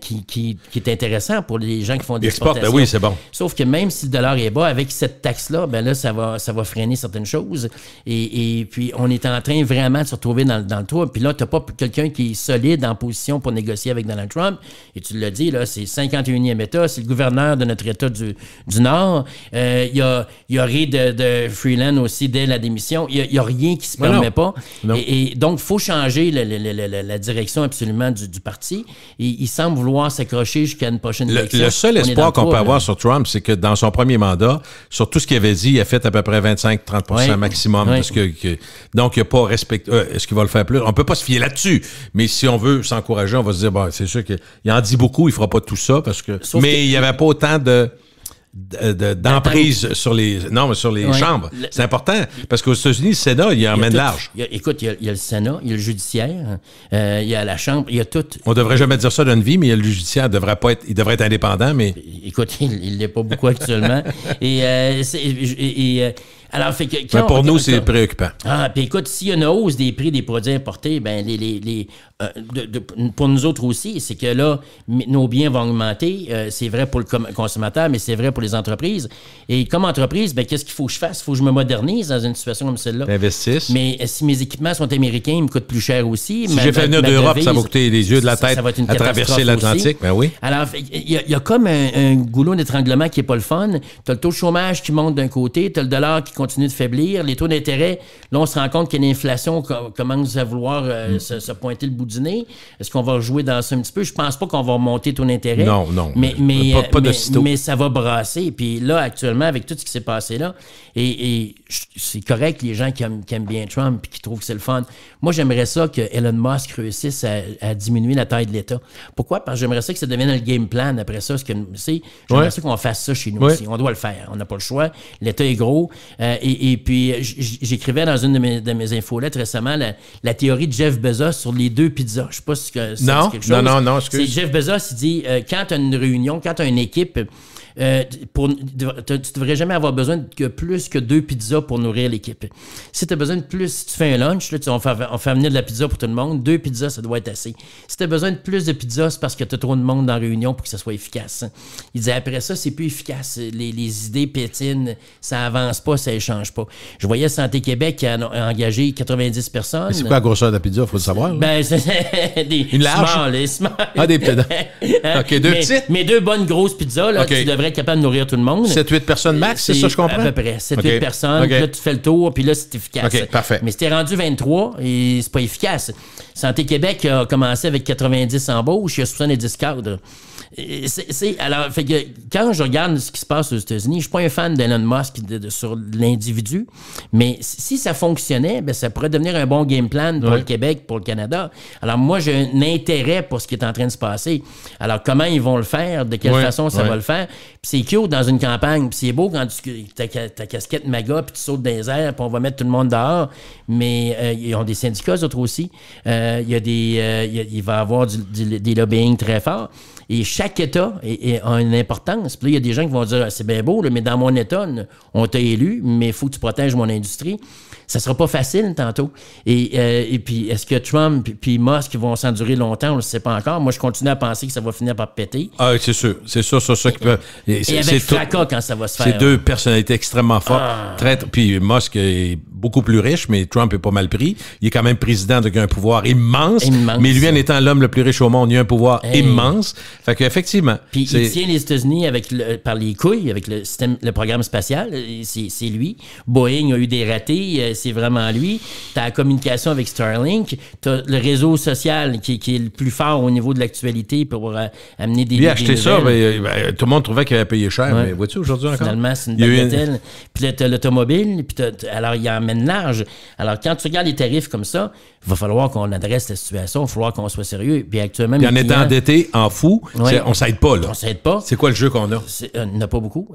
qui est intéressant pour les gens qui font des exportations. Oui, c'est bon. Sauf que même si le dollar est bas, avec cette taxe-là, ben là, ça va freiner certaines choses. Et puis, on est en train vraiment de se retrouver dans le trou. Puis là, tu n'as pas quelqu'un qui est solide en position pour négocier avec Donald Trump. Et tu l'as dit, là, c'est le 51e État, c'est le gouverneur de notre État du Nord. Il y a Ray de Freeland aussi dès la démission. Il n'y a rien qui se permet pas. Et donc, il faut changer la direction absolument du parti. Et il semble vouloir s'accrocher jusqu'à une prochaine élection. Le seul espoir qu'on peut avoir sur Trump, c'est que dans son premier mandat, sur tout ce qu'il avait dit, il a fait à peu près 25-30% maximum. Parce donc, il n'a pas respecté... est-ce qu'il va le faire plus? On ne peut pas se fier là-dessus. Mais si on veut s'encourager, on va se dire, c'est sûr qu'il en dit beaucoup, il ne fera pas tout ça. Mais il n'y avait pas autant d'emprise sur les chambres. C'est important, parce qu'aux États-Unis, le Sénat, il emmène large. Écoute, il y a le Sénat, il y a le judiciaire, il y a la Chambre, il y a tout. On devrait jamais dire ça d'une vie, mais le judiciaire il devrait être indépendant, mais... Écoute, il l'est pas beaucoup actuellement. Alors, mais pour nous, c'est préoccupant. Puis écoute, s'il y a une hausse des prix des produits importés, ben pour nous autres aussi, c'est que là, nos biens vont augmenter. C'est vrai pour le consommateur, mais c'est vrai pour les entreprises. Et comme entreprise, ben qu'est-ce qu'il faut que je fasse? Il faut que je me modernise dans une situation comme celle-là. Investisse. Mais si mes équipements sont américains, ils me coûtent plus cher aussi. Si j'ai fait venir d'Europe, ça va coûter les yeux de la tête à traverser l'Atlantique. Ben oui. Alors, il y a comme un goulot d'étranglement qui n'est pas le fun. Tu as le taux de chômage qui monte d'un côté, tu as le dollar qui continue de faiblir, les taux d'intérêt, là, on se rend compte que l'inflation commence à vouloir se pointer le bout du nez. Est-ce qu'on va jouer dans ça un petit peu? Je pense pas qu'on va remonter taux d'intérêt. Non. Mais ça va brasser. Puis là, actuellement, avec tout ce qui s'est passé là, et c'est correct, les gens qui aiment bien Trump et qui trouvent que c'est le fun. Moi, j'aimerais ça que Elon Musk réussisse à diminuer la taille de l'État. Pourquoi? Parce que j'aimerais ça que ça devienne le game plan après ça. J'aimerais ça qu'on fasse ça chez nous aussi. On doit le faire. On n'a pas le choix. L'État est gros. Et puis, j'écrivais dans une de mes infolettes récemment la théorie de Jeff Bezos sur les 2 pizzas. Je ne sais pas si ça dit quelque chose. Non, excuse. C'est Jeff Bezos, il dit, quand tu as une réunion, quand tu as une équipe, tu devrais jamais avoir besoin de plus que 2 pizzas pour nourrir l'équipe. Si tu as besoin de plus, si tu fais un lunch, là, on fait amener de la pizza pour tout le monde, 2 pizzas, ça doit être assez. Si tu as besoin de plus de pizzas, c'est parce que tu as trop de monde dans la réunion pour que ça soit efficace. Il disait, après ça, c'est plus efficace. Les idées pétinent, ça avance pas, ça échange pas. Je voyais Santé Québec qui a engagé 90 personnes. Mais c'est quoi la grosseur de la pizza, il faut le savoir? Ben, c'est une large? Small. Ah, des petites. OK, 2 petites? Mais 2 bonnes grosses pizzas, là, tu devrais être capable de nourrir tout le monde. 7-8 personnes max, c'est ça, je comprends? À peu près. 7-8 personnes, puis là, tu fais le tour, puis là, c'est efficace. OK, parfait. Mais si t'es rendu 23, et c'est pas efficace. Santé Québec a commencé avec 90 embauches, il y a 70 cadres. Alors, fait que quand je regarde ce qui se passe aux États-Unis, je suis pas un fan d'Elon Musk sur l'individu, mais si ça fonctionnait, ben, ça pourrait devenir un bon game plan pour le Québec, pour le Canada. Alors, moi, j'ai un intérêt pour ce qui est en train de se passer. Alors, comment ils vont le faire, de quelle façon ça va le faire. Puis c'est cute dans une campagne, puis c'est beau quand ta casquette MAGA, puis tu sautes dans les airs, puis on va mettre tout le monde dehors, mais ils ont des syndicats, eux autres aussi. Il va y avoir des lobbying très forts. Et chaque État a une importance. Puis là, il y a des gens qui vont dire, c'est bien beau, là, mais dans mon État, on t'a élu, mais il faut que tu protèges mon industrie. Ça sera pas facile tantôt. Et puis, est-ce que Trump puis Musk vont s'endurer longtemps? On ne sait pas encore. Moi, je continue à penser que ça va finir par péter. Ah, c'est sûr. C'est sûr, c'est ça qui peut... Et avec fracas quand ça va se faire. C'est 2 personnalités extrêmement fortes. Puis Musk est beaucoup plus riche, mais Trump est pas mal pris. Il est quand même président, donc il a un pouvoir immense. Mais lui, en étant l'homme le plus riche au monde, il a un pouvoir immense. Fait qu'effectivement... Puis il tient les États-Unis par les couilles, avec le programme spatial. C'est lui. Boeing a eu des ratés. C'est vraiment lui. Tu as la communication avec Starlink. Tu as le réseau social qui est le plus fort au niveau de l'actualité pour amener des... Lui a acheté ça, ben, tout le monde trouvait qu'il avait payé cher, mais vois-tu aujourd'hui encore? Finalement, c'est une bagatelle. Puis là, tu as l'automobile, puis alors il emmène large. Alors, quand tu regardes les tarifs comme ça, il va falloir qu'on adresse la situation, il va falloir qu'on soit sérieux. Puis actuellement, en étant endetté, en fou, on s'aide pas, là. On s'aide pas. C'est quoi le jeu qu'on a? Il n'y en a pas beaucoup.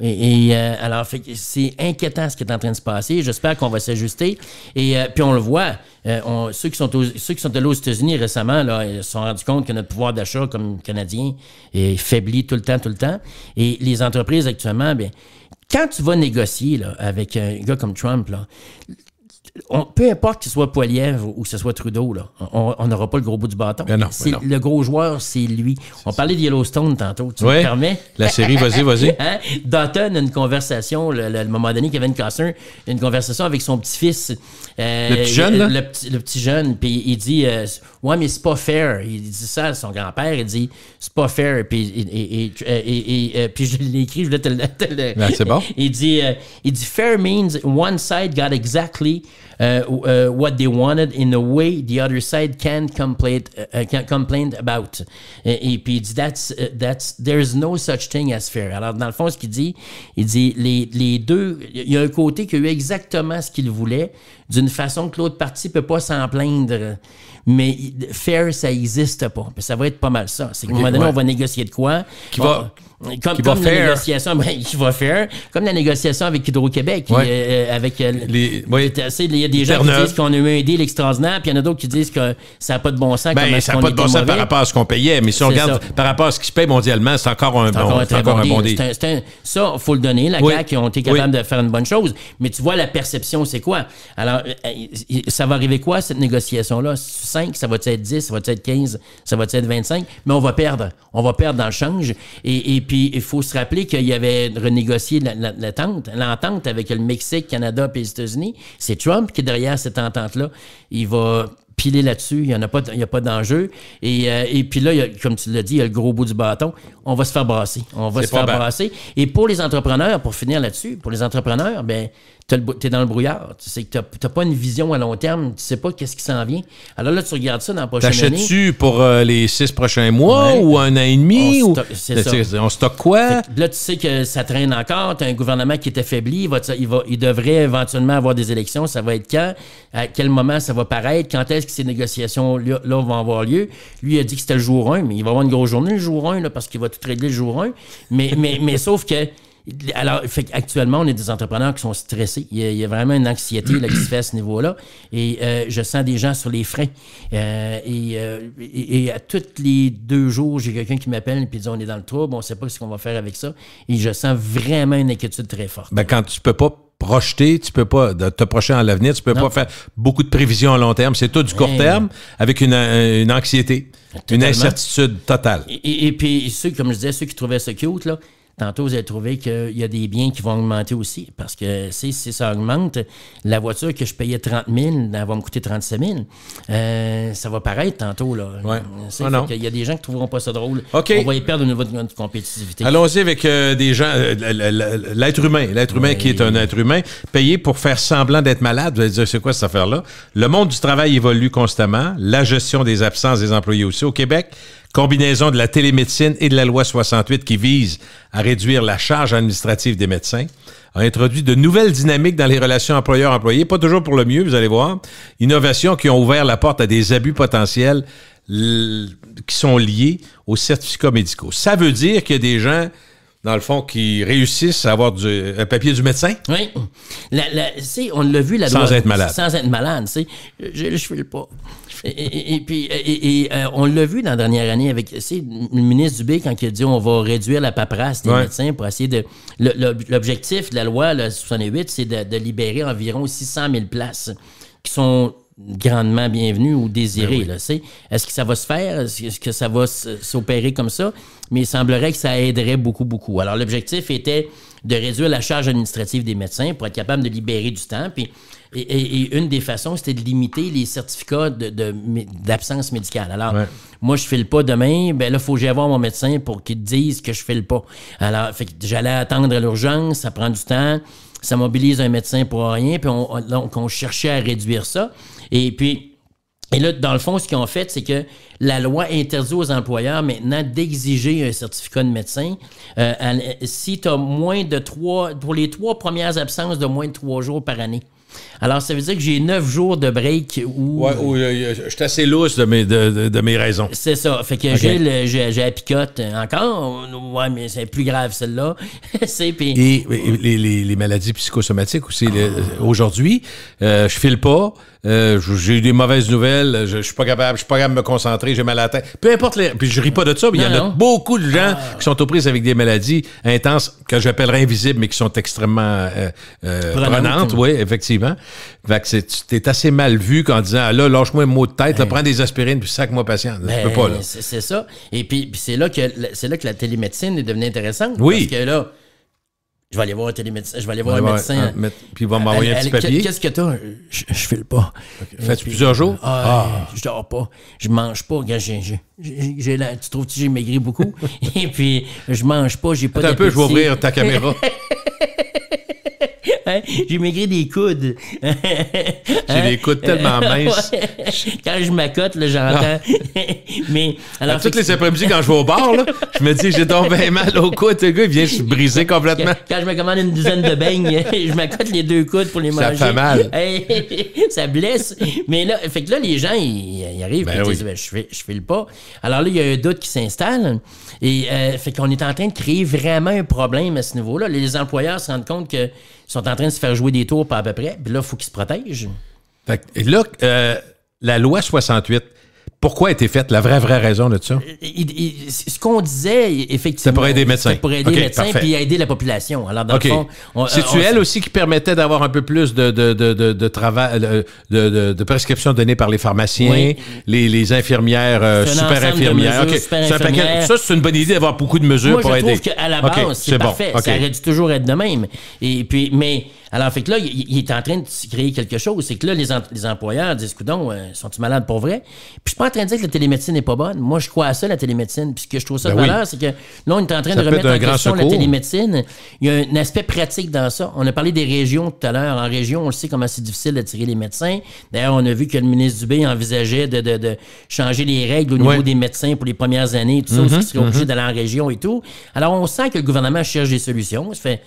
Alors, c'est inquiétant ce qui est en train de se passer. J'espère qu'on va s'ajuster. Et puis on le voit, ceux qui sont allés aux États-Unis récemment, là, ils se sont rendus compte que notre pouvoir d'achat comme Canadiens est faibli tout le temps. Et les entreprises actuellement, bien, quand tu vas négocier là, avec un gars comme Trump, là, peu importe qu'il soit Poilievre ou que ce soit Trudeau, là, on n'aura pas le gros bout du bâton. Non. Le gros joueur, c'est lui. On parlait de Yellowstone tantôt, tu me permets? La série, vas-y. Hein? Dutton a une conversation, le moment donné, Kevin Costner, une conversation avec son petit-fils. Le petit jeune, là? Le petit jeune, puis il dit, ouais, mais c'est pas fair. Il dit ça à son grand-père, il dit, c'est pas fair. Puis je l'ai écrit, je voulais te le... Ben, c'est bon. Il dit, fair means one side got exactly what they wanted in a way the other side can't complain about. Et puis il dit there's no such thing as fair. Alors dans le fond, ce qu'il dit, il dit les deux, il y a un côté qui a eu exactement ce qu'il voulait, d'une façon que l'autre partie peut pas s'en plaindre. Mais fair, ça n'existe pas. Puis ça va être pas mal ça. C'est qu'à un moment donné, on va négocier de quoi? Comme la négociation, qui va faire, comme la négociation avec Hydro-Québec, avec il y a des gens qui disent qu'on a eu un deal extraordinaire, puis il y en a d'autres qui disent que ça n'a pas de bon sens. Ça n'a pas de bon sens par rapport à ce qu'on payait, mais si on regarde par rapport à ce qui se paye mondialement, c'est encore un bon deal. Ça, il faut le donner. La CAQ ont été capables de faire une bonne chose, mais tu vois, la perception, c'est quoi? Alors, ça va arriver quoi, cette négociation-là? 5, ça va être 10, ça va être 15, ça va être 25, mais on va perdre. On va perdre dans le change. Et puis, il faut se rappeler qu'il y avait renégocié l'entente avec le Mexique, Canada et les États-Unis. C'est Trump qui est derrière cette entente-là. Il va piler là-dessus, il n'y a pas d'enjeu. Et puis là, comme tu l'as dit, il y a le gros bout du bâton. On va se faire brasser. Et pour les entrepreneurs, pour finir là-dessus, ben t'es dans le brouillard. Tu sais que t'as pas une vision à long terme. Tu sais pas qu'est-ce qui s'en vient. Alors là, tu regardes ça dans la prochaine année. T'achètes-tu pour les 6 prochains mois ou un an et demi? On stocke quoi? Là, tu sais que ça traîne encore. T'as un gouvernement qui est affaibli. Il devrait éventuellement avoir des élections. Ça va être quand? À quel moment ça va paraître? Quand est-ce que ces négociations-là vont avoir lieu? Lui, il a dit que c'était le jour 1, mais il va avoir une grosse journée le jour 1, là, parce qu'il va tout régler le jour 1. Mais sauf que Alors, actuellement, on est des entrepreneurs qui sont stressés. Il y a vraiment une anxiété là, qui se fait à ce niveau-là. Et je sens des gens sur les freins. Et à tous les 2 jours, j'ai quelqu'un qui m'appelle et dit on est dans le trouble, on ne sait pas ce qu'on va faire avec ça. Et je sens vraiment une inquiétude très forte. Ben, quand tu peux pas projeter, tu peux pas te projeter dans l'avenir, tu peux pas faire beaucoup de prévisions à long terme. C'est tout du court terme avec une anxiété, une incertitude totale. Et puis, comme je disais, ceux qui trouvaient ça cute, là, tantôt, vous avez trouvé qu'il y a des biens qui vont augmenter aussi. Parce que si ça augmente, la voiture que je payais 30 000, elle va me coûter 37 000. Ça va paraître tantôt. Là. Ouais. Il y a des gens qui ne trouveront pas ça drôle. Okay. On va y perdre au niveau de notre compétitivité. Allons-y avec des gens. L'être humain. L'être humain qui est un être humain, payé pour faire semblant d'être malade. Vous allez dire, c'est quoi cette affaire-là? Le monde du travail évolue constamment. La gestion des absences des employés aussi. Au Québec, combinaison de la télémédecine et de la loi 68 qui vise à réduire la charge administrative des médecins, a introduit de nouvelles dynamiques dans les relations employeurs-employés, pas toujours pour le mieux, vous allez voir. Innovations qui ont ouvert la porte à des abus potentiels qui sont liés aux certificats médicaux. Ça veut dire qu'il y a des gens, dans le fond, qui réussissent à avoir un papier du médecin? Oui. On l'a vu, la loi. Sans être malade. Sans être malade, tu sais. Je file pas. Et puis, on l'a vu dans la dernière année avec le ministre Dubé quand il a dit on va réduire la paperasse des médecins pour essayer de... L'objectif de la loi, le 68, c'est de libérer environ 600 000 places qui sont grandement bienvenues ou désirées. Là, est-ce que ça va se faire? Est-ce que ça va s'opérer comme ça? Mais il semblerait que ça aiderait beaucoup, beaucoup. Alors, l'objectif était de réduire la charge administrative des médecins pour être capable de libérer du temps. Puis, et une des façons, c'était de limiter les certificats d'absence médicale. Alors, moi, je file pas demain, ben là, il faut que j'aille voir mon médecin pour qu'il dise que je file pas. Alors, j'allais attendre à l'urgence, ça prend du temps, ça mobilise un médecin pour rien, puis on cherchait à réduire ça. Et là, dans le fond, ce qu'ils ont fait, c'est que la loi interdit aux employeurs maintenant d'exiger un certificat de médecin si tu as moins de 3, pour les 3 premières absences de moins de 3 jours par année. Alors, ça veut dire que j'ai 9 jours de break où... je suis assez lousse de mes raisons. C'est ça. Fait que j'ai la picote encore. Ouais, mais c'est plus grave, celle-là. Et les maladies psychosomatiques aussi. Aujourd'hui, je file pas. J'ai eu des mauvaises nouvelles. Je suis pas capable de me concentrer. J'ai mal à la tête. Peu importe puis je ris pas de ça, mais il y en a beaucoup de gens qui sont aux prises avec des maladies intenses que j'appellerais invisibles, mais qui sont extrêmement prenantes. Oui, effectivement. Fait que t'es assez mal vu qu'en disant là, lâche-moi un mot de tête, prends des aspirines puis sac-moi patient. Je peux pas, là. C'est ça. Et puis c'est là que la télémédecine est devenue intéressante. Oui. Parce que là, je vais aller voir un télémédecin. Je vais aller voir un médecin. Puis il va m'envoyer un petit papier. Qu'est-ce que t'as? Je file pas. Okay. Fais-tu plusieurs jours? Je dors pas. Je mange pas. Tu trouves que j'ai maigri beaucoup? Et puis, je mange pas. J'ai pas d'appétit. Attends un peu, je vais ouvrir ta caméra. J'ai maigri des coudes. J'ai des coudes tellement minces. Quand je m'accote, là, j'entends. Mais alors, toutes les après-midi, quand je vais au bar, là, je me dis j'ai donc bien mal au coude. Le gars, il vient se briser complètement. Quand je me commande une douzaine de beignes, je m'accote les 2 coudes pour les manger. Ça fait mal. Ça blesse. Mais là, fait que là, les gens, ils arrivent et disent je file pas. Alors là, il y a un doute qui s'installe. Et fait qu'on est en train de créer vraiment un problème à ce niveau-là. Les employeurs se rendent compte qu'ils sont en train de se faire jouer des tours pas à peu près. Puis là, il faut qu'ils se protègent. Et là, la loi 68, pourquoi a été faite? La vraie raison de ça? Ce qu'on disait, effectivement... C'est pour aider les médecins. C'est pour aider les médecins puis aider la population. Alors, dans le fond... C'est-tu elle aussi qui permettait d'avoir un peu plus de travail, de prescriptions données par les pharmaciens, les infirmières, super infirmières? Ça, c'est une bonne idée d'avoir beaucoup de mesures pour aider. Moi, je trouve qu'à la base, c'est parfait. Bon. Ça aurait dû toujours être de même. Et puis, mais... Alors, fait que là, il est en train de créer quelque chose. C'est que là, les employeurs disent, coudonc, sont-ils malades pour vrai? Puis je suis pas en train de dire que la télémédecine n'est pas bonne. Moi, je crois à ça, la télémédecine. Puis ce que je trouve ça de valeur, c'est que là, on est en train de remettre en question la télémédecine. Il y a un aspect pratique dans ça. On a parlé des régions tout à l'heure. En région, on le sait comment c'est difficile d'attirer les médecins. D'ailleurs, on a vu que le ministre Dubé envisageait de changer les règles au niveau des médecins pour les premières années, tout ça, qui serait obligé d'aller en région et tout. Alors, on sent que le gouvernement cherche des solutions. Ça fait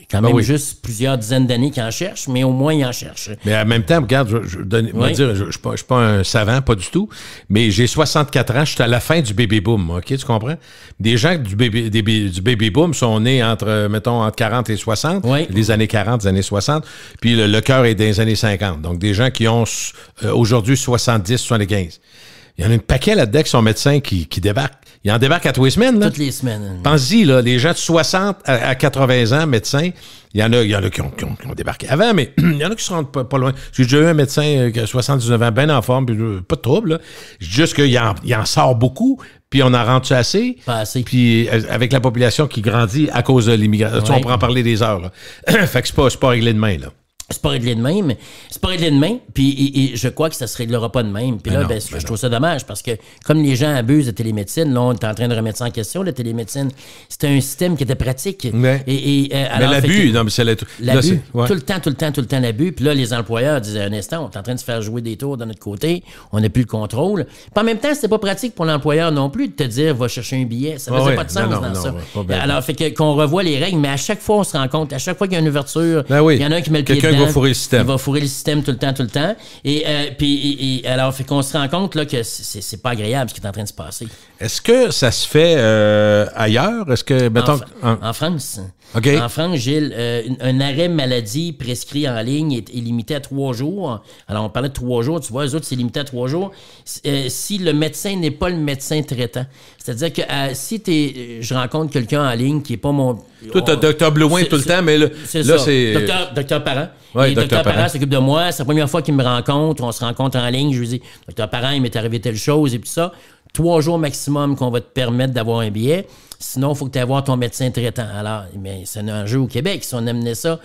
Quand même juste plusieurs dizaines d'années qu'ils en cherchent, mais au moins ils en cherchent. Mais en même temps, regarde, je ne suis pas un savant, pas du tout, mais j'ai 64 ans, je suis à la fin du baby-boom, OK, tu comprends? Des gens du baby-boom sont nés entre 40 et 60, les années 40, les années 60, puis le cœur est des années 50. Donc, des gens qui ont aujourd'hui 70, 75. Il y en a un paquet là-dedans qui sont médecins qui débarquent. Ils en débarquent à tous les semaines. Là. Toutes les semaines. Pense-y, là, les gens de 60 à 80 ans, médecins, il y en a qui ont débarqué avant, mais il y en a qui se rendent pas loin. J'ai déjà eu un médecin qui a 79 ans, bien en forme, puis pas de trouble. Là. Juste qu'il en sort beaucoup, puis on en rentre assez. Pas assez. Puis avec la population qui grandit à cause de l'immigration. On pourra en parler des heures. Là. Fait que c'est pas réglé demain, là. C'est pas réglé de même, puis je crois que ça se réglera pas de même. Puis là, je trouve ça dommage, parce que comme les gens abusent de télémédecine, là, on est en train de remettre ça en question, la télémédecine. C'était un système qui était pratique. Mais l'abus, non, mais c'est l'abus, tout le temps l'abus. Puis là, les employeurs disaient, un instant, on est en train de se faire jouer des tours de notre côté, on n'a plus le contrôle. Puis en même temps, c'était pas pratique pour l'employeur non plus de te dire, va chercher un billet. Ça faisait pas de sens dans ça. Alors, fait qu'on revoit les règles, mais à chaque fois, on se rend compte, à chaque fois qu'il y a une ouverture, il y en a un qui met le pied dedans. Il va fourrer le système. Il va fourrer le système tout le temps. Et alors, fait qu'on se rend compte là, que c'est pas agréable ce qui est en train de se passer. Est-ce que ça se fait ailleurs? Est-ce que, mettons... En France. Okay. En France, Gilles, un arrêt maladie prescrit en ligne est limité à 3 jours. Alors, on parlait de 3 jours. Tu vois, eux autres, c'est limité à 3 jours. Si le médecin n'est pas le médecin traitant. C'est-à-dire que si je rencontre quelqu'un en ligne qui n'est pas mon... Toi, t'as Dr. Blouin tout le temps, mais là, c'est... Docteur Parent. Oui, Docteur Parent s'occupe de moi. C'est la première fois qu'il me rencontre. On se rencontre en ligne. Je lui dis, Docteur Parent, il m'est arrivé telle chose et tout ça. 3 jours maximum qu'on va te permettre d'avoir un billet. Sinon, il faut que tu ailles voir ton médecin traitant. Alors, mais c'est un enjeu au Québec. Si on amenait ça,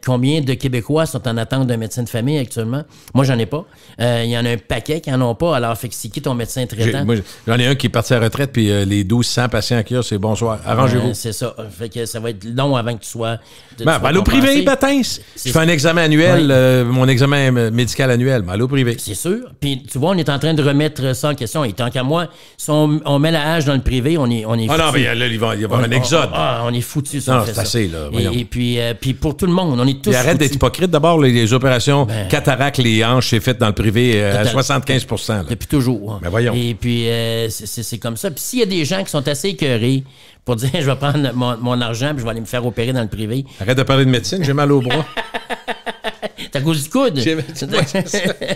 combien de Québécois sont en attente d'un médecin de famille actuellement? Moi, j'en ai pas. Il y en a un paquet qui n'en ont pas. Alors, fait que c'est qui ton médecin traitant? Moi, j'en ai un qui est parti à la retraite, puis les 1200 patients qu'il y a, c'est bonsoir. Arrangez-vous. C'est ça. Fait que ça va être long avant que tu sois... Allez au privé, Batins. Je fais un examen annuel, mon examen médical annuel. Allez au privé. C'est sûr. Puis, tu vois, on est en train de remettre ça en question. Et tant qu'à moi, si on met la hache dans le privé, on est ah non, mais là, il va y avoir un exode. On est foutu, ça. Non, c'est assez, là. Et puis pour tout le monde, on est tous. Arrête d'être hypocrite. D'abord, les opérations cataracte, les hanches, c'est fait dans le privé à 75 %. Depuis toujours. Mais voyons. Et puis, c'est comme ça. Puis s'il y a des gens qui sont assez écœurés pour dire, je vais prendre mon argent puis je vais aller me faire opérer dans le privé. Arrête de parler de médecine, j'ai mal au bras. C'est à cause du coude.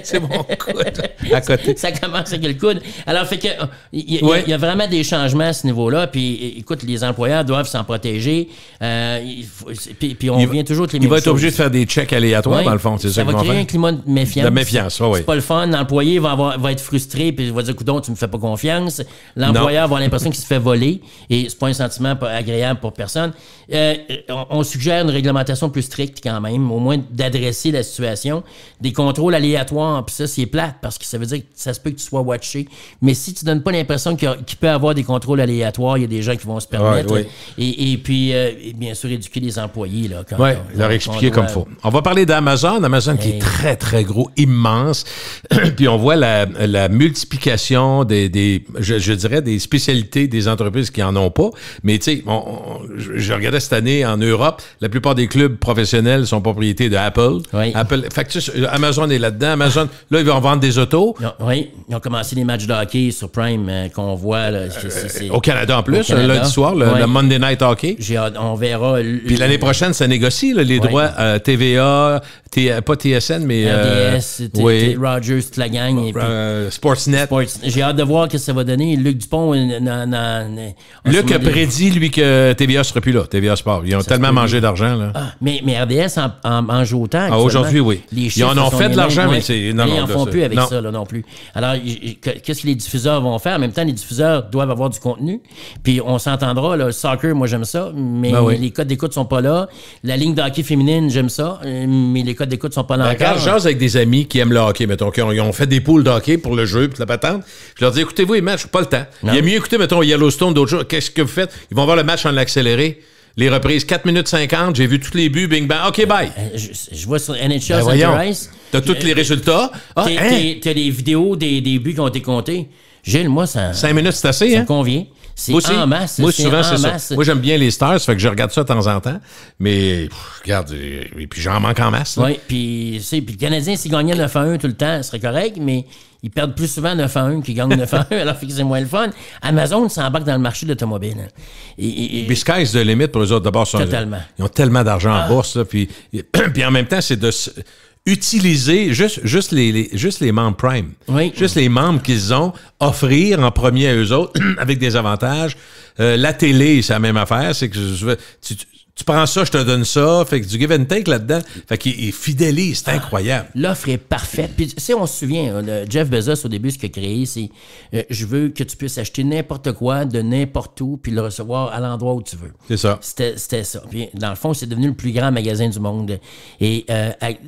C'est mon coude. À côté. Ça commence avec le coude. Alors, fait que il y a vraiment des changements à ce niveau-là. Puis, écoute, les employeurs doivent s'en protéger. Puis on vient toujours avec les mêmes choses. Il va être obligé de faire des checks aléatoires, dans le fond. C'est ça va créer un climat de méfiance. De méfiance, oui. C'est pas le fun. L'employé va être frustré puis il va dire, coudonc, tu me fais pas confiance. L'employeur va avoir l'impression qu'il se fait voler. Et c'est pas un sentiment agréable pour personne. On suggère une réglementation plus stricte quand même, au moins d'adresser la situation. Des contrôles aléatoires, puis ça, c'est plate, parce que ça veut dire que ça se peut que tu sois watché. Mais si tu donnes pas l'impression qu'il peut y avoir des contrôles aléatoires, il y a des gens qui vont se permettre. Et puis, bien sûr, éduquer les employés. Oui, leur expliquer comme il faut. On va parler d'Amazon. Amazon qui est très, très gros, immense. Puis on voit la multiplication je dirais, des spécialités des entreprises qui en ont pas. Mais tu sais, je regardais cette année en Europe, la plupart des clubs professionnels sont propriétés de Apple. Apple, fait que Amazon est là-dedans. Amazon, là, ils vont vendre des autos. Ils ont commencé les matchs de hockey sur Prime qu'on voit. Là, au Canada en plus, lundi soir, le Monday Night Hockey. On verra. Puis l'année prochaine, ça négocie les droits TVA, pas TSN, mais... RDS, Rogers, toute la gang. Sportsnet. J'ai hâte de voir ce que ça va donner. Luc Dupont... Luc a prédit, lui, que TVA ne sera plus là, TVA Sport. Ils ont tellement mangé d'argent. Là. Mais RDS en mange autant. Aujourd'hui, oui. Ils en ont fait de l'argent, mais c'est... Ils n'en font plus avec ça non plus. Alors, qu'est-ce que les diffuseurs vont faire? En même temps, les diffuseurs doivent avoir du contenu. Puis on s'entendra, le soccer, moi, j'aime ça, mais les codes d'écoute sont pas là. La ligne de hockey féminine, j'aime ça, mais les codes d'écoute sont pas là encore. Quand je jase avec des amis qui aiment le hockey, mettons, qui ont fait des poules de hockey pour le jeu, puis la patente, je leur dis, écoutez-vous les matchs, pas le temps. Il y a mieux écouter, mettons, Yellowstone, d'autres choses. Qu'est-ce que vous faites? Ils vont voir le match en accéléré. Les reprises, 4 minutes 50, j'ai vu tous les buts, bing bang, OK, bye. Je vois sur NHL Center Ice. T'as tous les résultats. T'as les vidéos des buts qui ont été comptés. Gilles, moi, ça... 5 minutes, c'est assez, ça me convient. C'est moi aussi, en masse. Moi, souvent, c'est ça. Masse. Moi, j'aime bien les Stars, fait que je regarde ça de temps en temps. Mais, regarde, et puis j'en manque en masse. Oui, puis le Canadien, s'il gagnait 9-1 tout le temps, ce serait correct, mais ils perdent plus souvent 9-1 qu'ils gagnent 9-1, alors que c'est moins le fun. Amazon s'embarque dans le marché de l'automobile. Puis sky's the limit pour eux autres. D'abord, totalement. Ils ont tellement d'argent en bourse, là, puis en même temps, c'est de utiliser juste les membres Prime. Oui. Juste les membres qu'ils ont, offrir en premier à eux autres avec des avantages. La télé, c'est la même affaire. C'est que tu prends ça, je te donne ça. Fait que du give and take là-dedans. Fait qu'il fidélise. C'est incroyable. L'offre est parfaite. Puis, tu sais, on se souvient, Jeff Bezos, au début, ce qu'il a créé, c'est je veux que tu puisses acheter n'importe quoi de n'importe où puis le recevoir à l'endroit où tu veux. C'est ça. C'était ça. Puis, dans le fond, c'est devenu le plus grand magasin du monde. Et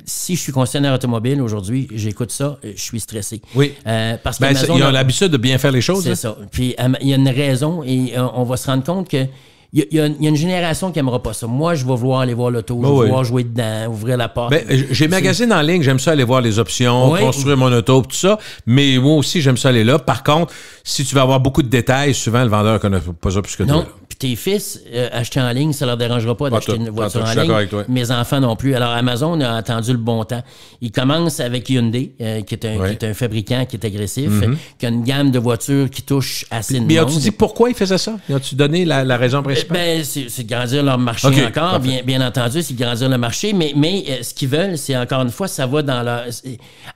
si je suis concessionnaire automobile aujourd'hui, j'écoute ça, je suis stressé. Oui. Parce qu'Amazon, ils ont l'habitude de bien faire les choses. C'est ça. Puis, il y a une raison et on va se rendre compte que il y a une génération qui n'aimera pas ça. Moi, je vais vouloir aller voir l'auto, je vais vouloir jouer dedans, ouvrir la porte. J'ai magasiné en ligne, j'aime ça aller voir les options, construire mon auto, tout ça. Mais moi aussi, j'aime ça aller là. Par contre, si tu veux avoir beaucoup de détails, souvent, le vendeur ne connaît pas ça plus que toi. Non. Puis tes fils, acheter en ligne, ça leur dérangera pas d'acheter une voiture en ligne. Avec toi. Mes enfants non plus. Alors, Amazon a attendu le bon temps. Ils commencent avec Hyundai, qui est un fabricant qui est agressif, qui a une gamme de voitures qui touche assez de monde. Mais as-tu dit pourquoi ils faisaient ça? As-tu donné la raison principale? C'est de grandir leur marché encore, bien entendu, c'est de grandir le marché, mais ce qu'ils veulent, c'est encore une fois, ça va dans leur...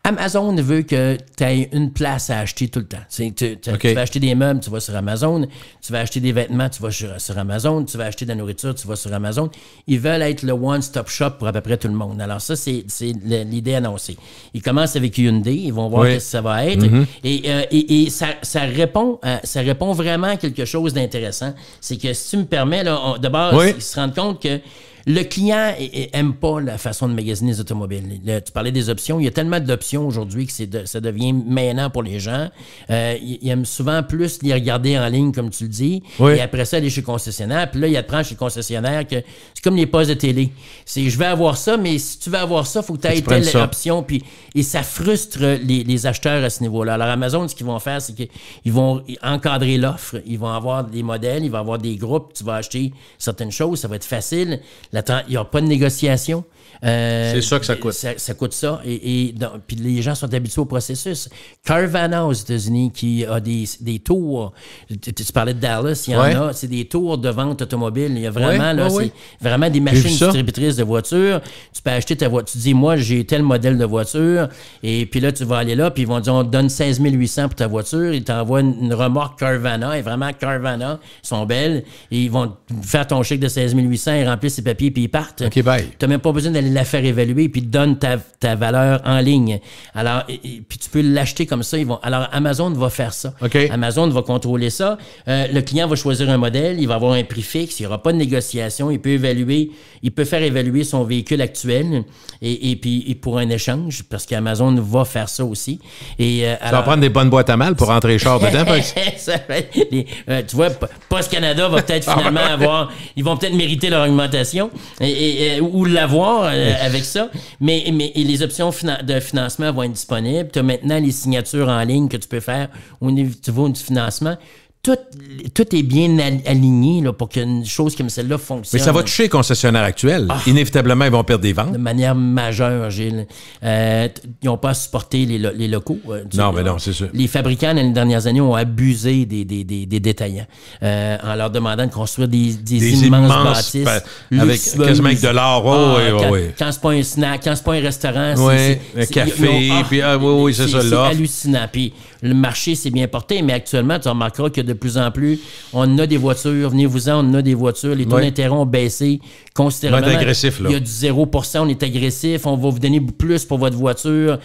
Amazon veut que tu aies une place à acheter tout le temps. Tu vas acheter des meubles, tu vas sur Amazon, tu vas acheter des vêtements, tu vas sur Amazon, tu vas acheter de la nourriture, tu vas sur Amazon. Ils veulent être le one-stop shop pour à peu près tout le monde. Alors ça, c'est l'idée annoncée. Ils commencent avec Hyundai, ils vont voir ce que ça va être, et ça répond vraiment à quelque chose d'intéressant. C'est que si tu me permets, là, d'abord, ils se rendent compte que le client aime pas la façon de magasiner les automobiles. Tu parlais des options. Il y a tellement d'options aujourd'hui que ça devient maintenant pour les gens. Ils aiment souvent plus les regarder en ligne, comme tu le dis, et après ça, aller chez le concessionnaire. Puis là, il apprend chez le concessionnaire que c'est comme les postes de télé. C'est je vais avoir ça, mais si tu veux avoir ça, il faut que tu aies telle option. Et ça frustre les acheteurs à ce niveau-là. Alors, Amazon, ce qu'ils vont faire, c'est qu'ils vont encadrer l'offre. Ils vont avoir des modèles, ils vont avoir des groupes. Tu vas acheter certaines choses, ça va être facile. Il n'y a pas de négociation. C'est ça que ça coûte. Ça coûte ça. Puis les gens sont habitués au processus. Carvana aux États-Unis qui a des tours. Tu parlais de Dallas, il y en a. C'est des tours de vente automobile. Il y a vraiment, c'est vraiment des machines distributrices de voitures. Tu peux acheter ta voiture. Tu dis, moi, j'ai tel modèle de voiture. Et puis là, tu vas aller là. Puis ils vont dire, on te donne 16 800 pour ta voiture. Ils t'envoient une remorque Carvana. Et vraiment, Carvana, ils sont belles. Et ils vont faire ton chèque de 16 800. Ils remplissent ses papiers. Puis ils partent. OK, bye. Tu n'as même pas besoin d'aller la faire évaluer, puis ils te donnent ta valeur en ligne. Alors, puis tu peux l'acheter comme ça. Alors, Amazon va faire ça. Okay. Amazon va contrôler ça. Le client va choisir un modèle, il va avoir un prix fixe, il n'y aura pas de négociation, il peut faire évaluer son véhicule actuel et puis pour un échange, parce qu'Amazon va faire ça aussi. Ça va prendre des bonnes boîtes à mal pour rentrer les chars dedans. Tu vois, Post Canada va peut-être finalement ils vont peut-être mériter leur augmentation ou l'avoir avec ça, mais les options de financement vont être disponibles. Tu as maintenant les signatures en ligne que tu peux faire au niveau du financement. Tout est bien aligné là, pour qu'une chose comme celle-là fonctionne. Mais ça va toucher les concessionnaires actuels. Inévitablement, ils vont perdre des ventes. De manière majeure, Gilles. Ils n'ont pas supporté les locaux. Non, c'est sûr. Les fabricants, dans les dernières années, ont abusé des détaillants en leur demandant de construire des immenses bâtisses. Avec quasiment avec de l'or. Quand c'est pas un snack, quand c'est pas un restaurant, un café, puis c'est ça, là. C'est hallucinant. Puis le marché s'est bien porté, mais actuellement, tu remarqueras que de plus en plus, on a des voitures, venez-vous-en, on a des voitures, les taux d'intérêt ont baissé considérablement. On est agressif, là. Il y a du 0%, on est agressif, on va vous donner plus pour votre voiture,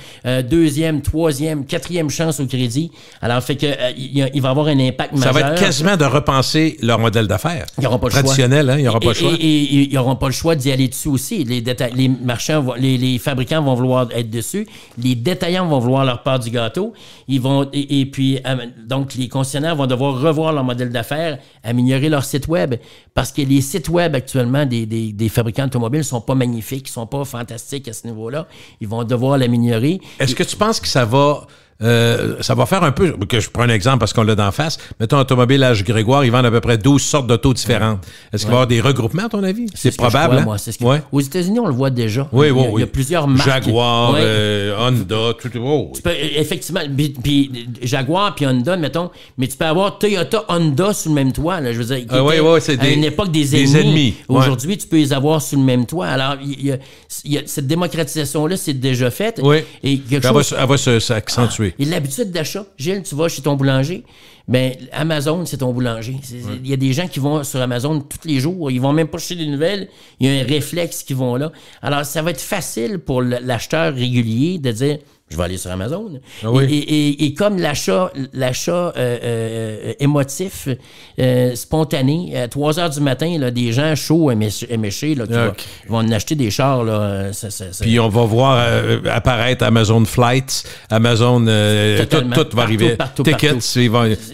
deuxième, troisième, quatrième chance au crédit. Alors, fait que il va y avoir un impact majeur. Ça va être quasiment de repenser leur modèle d'affaires. Ils n'auront pas le choix. Traditionnel, ils n'auront pas le choix. Et ils n'auront pas le choix d'y aller dessus aussi. Les marchands, les fabricants vont vouloir être dessus. Les détaillants vont vouloir leur part du gâteau. Donc, les concessionnaires vont devoir revoir leur modèle d'affaires, améliorer leur site web, parce que les sites web actuellement des fabricants automobiles ne sont pas magnifiques, ne sont pas fantastiques à ce niveau-là. Ils vont devoir l'améliorer. Est-ce que tu penses que ça va ça va faire un peu, que je prends un exemple parce qu'on l'a d'en face, mettons Automobile H. Grégoire, ils vendent à peu près 12 sortes d'autos différentes. Est-ce qu'il va y avoir des regroupements, à ton avis? C'est probable, vois, moi, Aux États-Unis, on le voit déjà. Oui, il y a plusieurs marques. Jaguar, Honda, tout. Tu peux, effectivement, puis Jaguar puis Honda, mettons, mais tu peux avoir Toyota, Honda sous le même toit, là, je veux dire, c'est à une époque des ennemis. Aujourd'hui, tu peux les avoir sous le même toit. Alors, il y a cette démocratisation-là, c'est déjà faite. Oui. Et elle va s'accentuer. Et l'habitude d'achat, Gilles, tu vas chez ton boulanger, ben Amazon, c'est ton boulanger. Il y a des gens qui vont sur Amazon tous les jours, ils vont même pas chercher des nouvelles, il y a un réflexe qui vont là. Alors, ça va être facile pour l'acheteur régulier de dire... Je vais aller sur Amazon. Ah oui. Et comme l'achat émotif, spontané, à 3 heures du matin, là, des gens chauds, éméchés, là, qui vont en acheter des chars. Là, Puis on va voir apparaître Amazon Flights, Amazon... tout va arriver.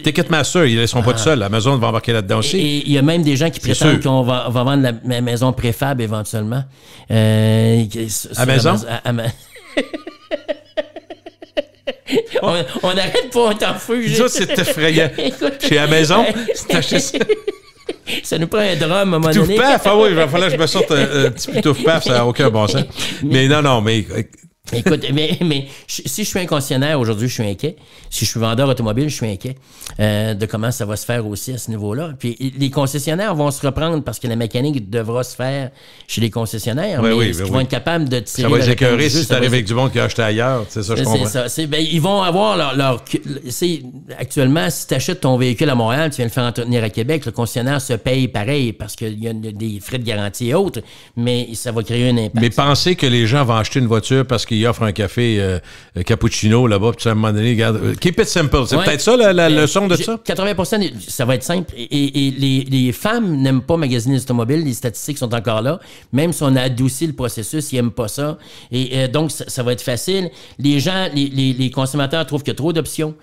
Ticketmaster, ils ne sont pas tout seuls. Amazon va embarquer là-dedans aussi. Et il y a même des gens qui prétendent qu'on va vendre la maison préfab éventuellement. Amazon? On n'arrête pas, on est en feu. Ça, c'est effrayant. Chez Amazon, c'est acheté ça. Ça nous prend un drum à un moment donné. Pitouf-paf, il va falloir que je me sorte un petit pitouf-paf, ça n'a aucun bon sens. Mais non, mais... Écoute, mais si je suis un concessionnaire, aujourd'hui, je suis inquiet. Si je suis vendeur automobile, je suis inquiet de comment ça va se faire aussi à ce niveau-là. Puis les concessionnaires vont se reprendre parce que la mécanique devra se faire chez les concessionnaires. Ils vont être capables de tirer. Ça va les écœurer si tu arrives avec du monde qui a acheté ailleurs. C'est ça, je comprends. C'est ça. Ils vont avoir leur actuellement, si tu achètes ton véhicule à Montréal, tu viens le faire entretenir à Québec, le concessionnaire se paye pareil parce qu'il y a des frais de garantie et autres, mais ça va créer un impact. Mais pensez que les gens vont acheter une voiture parce qu'ils offrent un café cappuccino là-bas, puis à un moment donné, regarde, keep it simple. C'est peut-être ça la leçon de ça? 80%, ça va être simple. Et les femmes n'aiment pas magasiner les automobiles. Les statistiques sont encore là. Même si on a adouci le processus, ils n'aiment pas ça. Et donc, ça va être facile. Les gens, les consommateurs trouvent qu'il y a trop d'options.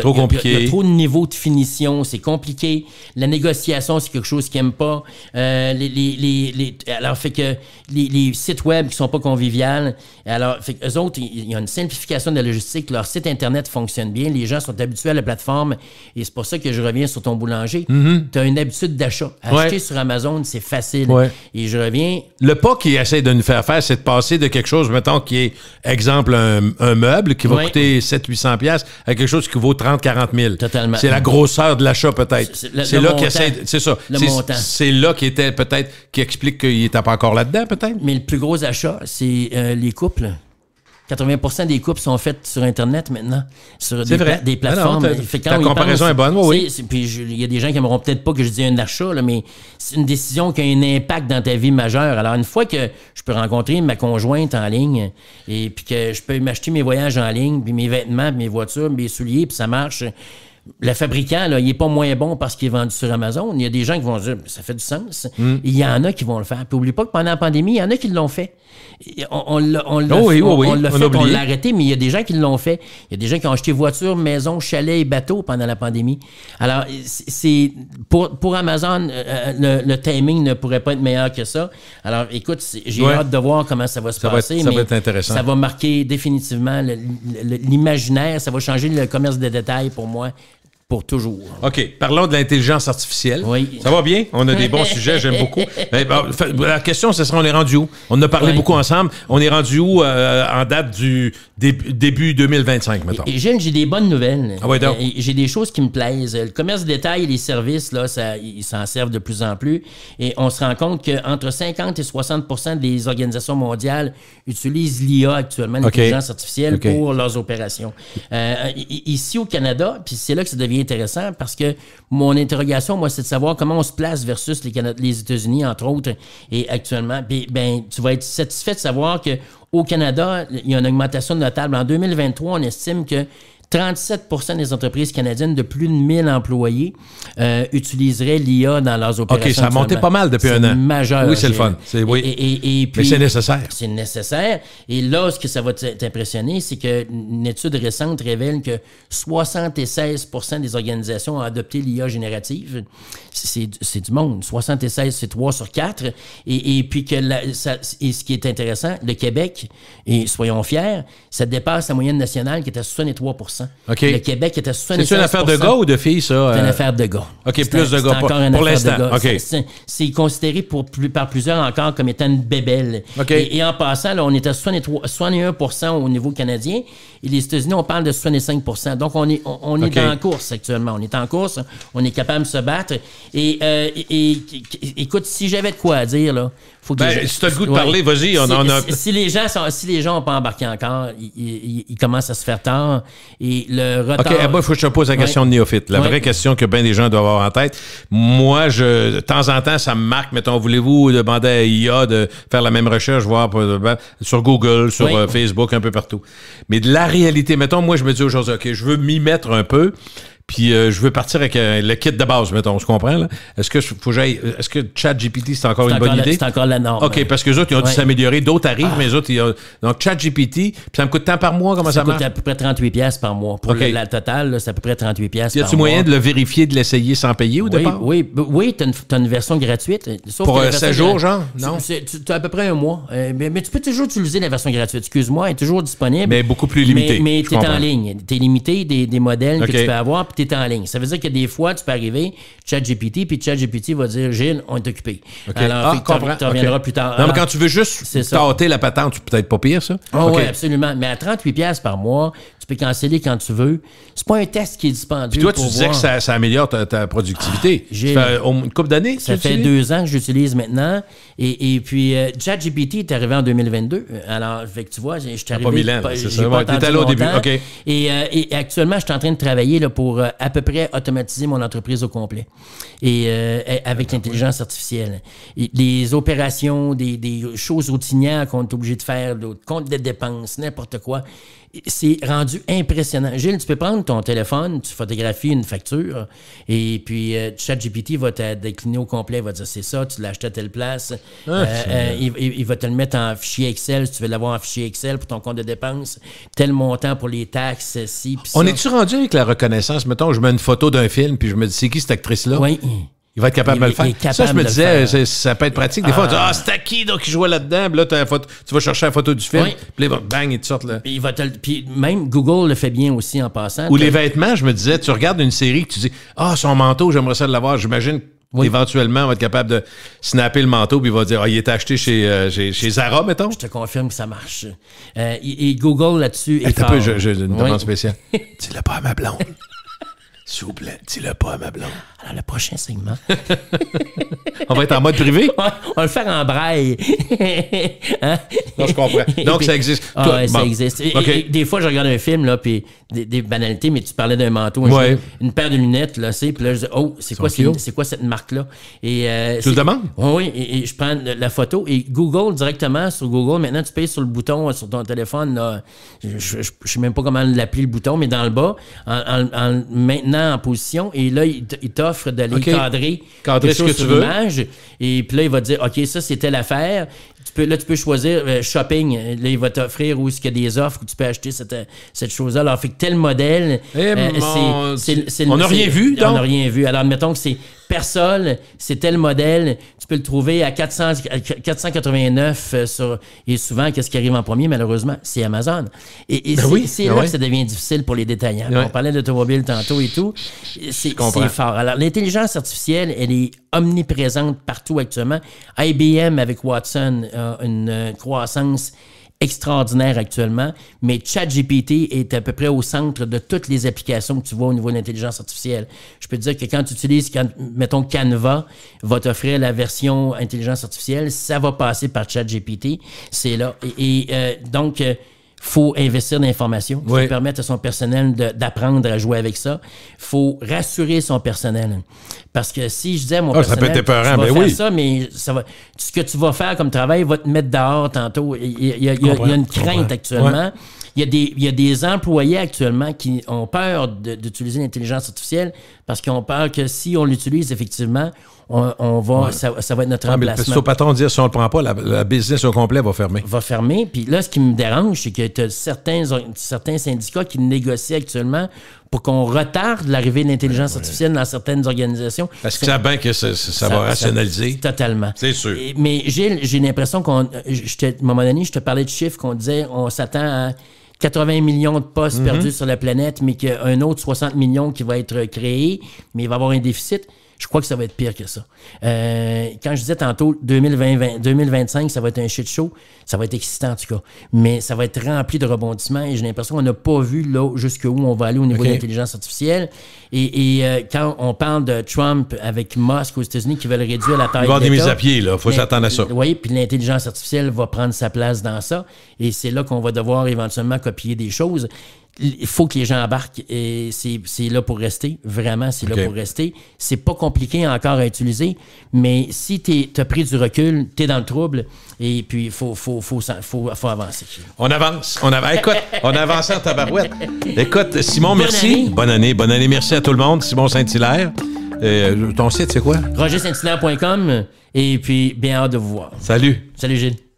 Trop compliqué. Il y a trop de niveaux de finition. C'est compliqué. La négociation, c'est quelque chose qu'ils n'aiment pas. Alors, fait que les sites web qui sont pas conviviales. Alors, fait que eux autres, il y a une simplification de la logistique. Leur site Internet fonctionne bien. Les gens sont habitués à la plateforme. Et c'est pour ça que je reviens sur ton boulanger. Tu as une habitude d'achat. Acheter sur Amazon, c'est facile. Ouais. Et je reviens... Le pas qu'ils essaient de nous faire faire, c'est de passer de quelque chose, mettons, qui est, exemple, un meuble qui va coûter 700-800$ à quelque chose qui vaut 30-40 000. Totalement. C'est la grosseur de l'achat, peut-être. C'est là qu'ils essaient... C'est ça. Le montant. C'est là qui était, peut-être, qui explique qu'il n'était pas encore là-dedans, peut-être. Mais le plus gros achat, c'est les couples. 80% des couples sont faits sur Internet maintenant, sur des plateformes. Ta comparaison est bonne, oui. Puis il y a des gens qui n'aimeront peut-être pas que je dise un achat, là, mais c'est une décision qui a un impact dans ta vie majeur. Alors, une fois que je peux rencontrer ma conjointe en ligne et puis que je peux m'acheter mes voyages en ligne, puis mes vêtements, puis mes voitures, mes souliers, puis ça marche... Le fabricant, là, il n'est pas moins bon parce qu'il est vendu sur Amazon. Il y a des gens qui vont dire ça fait du sens. Il y en a qui vont le faire. Puis n'oublie pas que pendant la pandémie, il y en a qui l'ont fait. On l'a arrêté, mais il y a des gens qui l'ont fait. Il y a des gens qui ont acheté voitures, maisons, chalets et bateaux pendant la pandémie. Alors, c'est pour Amazon, le timing ne pourrait pas être meilleur que ça. Alors, écoute, j'ai hâte de voir comment ça va se passer. Ça va être intéressant. Ça va marquer définitivement l'imaginaire. Ça va changer le commerce de détail pour moi. Pour toujours. OK. Parlons de l'intelligence artificielle. Oui. Ça va bien? On a des bons sujets, j'aime beaucoup. Mais, la question, ce sera, on est rendu où? On en a parlé beaucoup ensemble. On est rendu où en date du début 2025, mettons? Gilles, j'ai des bonnes nouvelles. Ah ouais, donc. J'ai des choses qui me plaisent. Le commerce de détail et les services, là, ils s'en servent de plus en plus. Et on se rend compte qu'entre 50 et 60% des organisations mondiales utilisent l'IA actuellement, l'intelligence artificielle, pour leurs opérations. Ici au Canada, puis c'est là que ça devient intéressant parce que mon interrogation, moi, c'est de savoir comment on se place versus les États-Unis, entre autres, et actuellement. Ben, tu vas être satisfait de savoir qu'au Canada, il y a une augmentation notable. En 2023, on estime que 37 des entreprises canadiennes de plus de 1000 employés utiliseraient l'IA dans leurs opérations. OK, ça a monté pas mal depuis un an. C'est majeur. Oui, c'est le fun. Oui. Et puis, mais c'est nécessaire. C'est nécessaire. Et là, ce que ça va t'impressionner, c'est qu'une étude récente révèle que 76 des organisations ont adopté l'IA générative. C'est du monde. 76, c'est 3 sur 4. Et puis que et ce qui est intéressant, le Québec, et soyons fiers, ça dépasse la moyenne nationale qui est à 63 OK. Le Québec est à 76 C'est une affaire de gars ou de filles, ça? C'est une affaire de gars. OK, plus de gars. Pour l'instant. OK. C'est considéré par plusieurs encore comme étant une bébelle. OK. Et en passant, là, on est à 61 au niveau canadien. Et les États-Unis, on parle de 65 Donc, on est dans la course actuellement. On est en course. On est capable de se battre. Et écoute, si j'avais de quoi à dire, là, faut que si tu as le goût de parler, vas-y. Si les gens n'ont pas embarqué encore, ils commencent à se faire tard. Et le retard... OK, il faut que je te pose la question de néophyte. La vraie question que bien des gens doivent avoir en tête. Moi, de temps en temps, ça me marque. Mettons, voulez-vous demander à IA de faire la même recherche, voir sur Google, sur Facebook, un peu partout. Mais de la réalité, mettons, moi, je me dis aujourd'hui, OK, je veux m'y mettre un peu. Puis je veux partir avec le kit de base, mettons, on se comprend, là. Est-ce que ChatGPT, c'est encore une bonne idée? C'est encore la norme. OK, parce que les autres, ils ont dû s'améliorer. D'autres arrivent, mais les autres, donc ChatGPT, puis ça me coûte tant par mois? Comment ça marche? Ça coûte à peu près 38$ par mois. Pour la totale, c'est à peu près 38$ par mois. Y a-tu moyen de le vérifier, de l'essayer sans payer au départ? Oui, t'as une version gratuite. Sauf pour 7 jours, genre? Non? Tu as à peu près un mois. Mais tu peux toujours utiliser la version gratuite. Excuse-moi, elle est toujours disponible. Mais beaucoup plus limitée. Mais tu es en ligne. Tu es limité des modèles que tu peux avoir, puis tu es en ligne. Ça veut dire que des fois, tu peux arriver, ChatGPT, puis ChatGPT va dire, Gilles, on est occupé. Okay. Alors, tu reviendras plus tard. Non, mais quand tu veux juste tâter la patente, c'est peut-être pas pire, ça? Oui, absolument. Mais à 38$ par mois, tu peux canceller quand tu veux. C'est pas un test qui est dispendieux. Puis toi, tu disais que ça améliore ta productivité. Ça fait une couple d'années? Ça fait 2 ans que j'utilise maintenant. Et puis, ChatGPT est arrivé en 2022. Alors, fait que tu vois, je suis arrivé... Pas 1000 ans, c'est ça. T'étais allé au début, OK. Et actuellement, je suis en train de travailler là, pour à peu près automatiser mon entreprise au complet. Et avec l'intelligence artificielle. Et les opérations, des choses routinières qu'on est obligé de faire, compte de dépenses, n'importe quoi. C'est rendu impressionnant. Gilles, tu peux prendre ton téléphone, tu photographies une facture, et puis ChatGPT va te décliner au complet, il va dire c'est ça, tu l'as acheté à telle place. Il va te le mettre en fichier Excel, si tu veux l'avoir en fichier Excel pour ton compte de dépenses, tel montant pour les taxes, ci, puis ça. On est-tu rendu avec la reconnaissance? Mettons, je mets une photo d'un film, puis je me dis, c'est qui cette actrice-là? Oui. Il va être capable de le faire. Ça, je me disais, ça peut être pratique. Des fois, on dit, c'était qui donc, qui jouait là-dedans? Puis là, tu vas chercher la photo du film. Puis là, bang, il te sort là. Puis même Google le fait bien aussi en passant. Ou les vêtements, je me disais, tu regardes une série que tu dis, son manteau, j'aimerais ça l'avoir. J'imagine éventuellement, on va être capable de snapper le manteau, puis il va dire, il est acheté chez Zara, mettons. Je te confirme que ça marche. Et Google là-dessus est fort. J'ai une demande spéciale. Dis-le pas à ma blonde. S'il vous plaît, dis-le pas à ma blonde. Alors, le prochain segment. On va être en mode privé? On va le faire en braille. Hein? Non, je comprends. Donc, ça existe. Ça existe. Et des fois, je regarde un film, là, puis des banalités, mais tu parlais d'un manteau. Une paire de lunettes, là, puis là, je dis, c'est quoi cette marque-là? Et, tu le demandes? Oui, et je prends la photo, et Google, directement sur Google, maintenant, tu payes sur le bouton sur ton téléphone, là, je sais même pas comment l'appeler, le bouton, mais dans le bas, en maintenant en position, et là, il t'offre d'aller cadrer ce que tu veux. L'image, et puis là, il va te dire, OK, ça, c'est telle affaire. Tu peux choisir shopping. Là, il va t'offrir où est-ce qu'il y a des offres où tu peux acheter cette chose-là. Alors, fait que tel modèle... on n'a rien vu, donc? On n'a rien vu. Alors, admettons que c'est Persol, c'est tel modèle. Tu peux le trouver à 489 et souvent, qu'est-ce qui arrive en premier, malheureusement? C'est Amazon. Et c'est là que ça devient difficile pour les détaillants. On parlait d'automobile tantôt et tout. C'est fort. Alors, l'intelligence artificielle, elle est omniprésente partout actuellement. IBM avec Watson a une croissance extraordinaire actuellement, mais ChatGPT est à peu près au centre de toutes les applications que tu vois au niveau de l'intelligence artificielle. Je peux te dire que quand tu utilises, mettons, Canva va t'offrir la version intelligence artificielle, ça va passer par ChatGPT, c'est là. Donc, faut investir dans l'information. Il faut permettre à son personnel d'apprendre à jouer avec ça. Il faut rassurer son personnel. Parce que si je disais à mon personnel, ça peut être épeurant, tu vas faire ça, mais ce que tu vas faire comme travail va te mettre dehors tantôt. Il y a une crainte actuellement. il y a des employés actuellement qui ont peur d'utiliser l'intelligence artificielle parce qu'ils ont peur que si on l'utilise effectivement, on va, ça va être notre remplacement. Mais le patron dit, si on ne le prend pas, la business au complet va fermer. Va fermer. Puis là, ce qui me dérange, c'est que tu as certains syndicats qui négocient actuellement pour qu'on retarde l'arrivée de l'intelligence artificielle dans certaines organisations. Parce que ça bien que ça va rationaliser. Totalement. C'est sûr. Mais j'ai l'impression à un moment donné, je te parlais de chiffres qu'on disait, on s'attend à 80 millions de postes perdus sur la planète, mais qu'il y a un autre 60 millions qui va être créé, mais il va y avoir un déficit. Je crois que ça va être pire que ça. Quand je disais tantôt 2025, ça va être un shit show, ça va être excitant en tout cas. Mais ça va être rempli de rebondissements et j'ai l'impression qu'on n'a pas vu là jusqu'où on va aller au niveau de l'intelligence artificielle. Et quand on parle de Trump avec Musk aux États-Unis qui veulent réduire la taille de l'État... Il va y avoir des mises à pied, là. Il faut s'attendre à ça. Oui, puis l'intelligence artificielle va prendre sa place dans ça. Et c'est là qu'on va devoir éventuellement copier des choses. Il faut que les gens embarquent et c'est là pour rester. Vraiment, c'est là pour rester. C'est pas compliqué encore à utiliser, mais si t'as pris du recul, t'es dans le trouble et puis il faut avancer. On avance. Écoute, on avance en tabarouette. Écoute, Simon, merci. Bonne année. Merci à tout le monde. Simon Saint-Hilaire. Ton site, c'est quoi? RogerSaintHilaire.com et puis bien hâte de vous voir. Salut. Salut Gilles.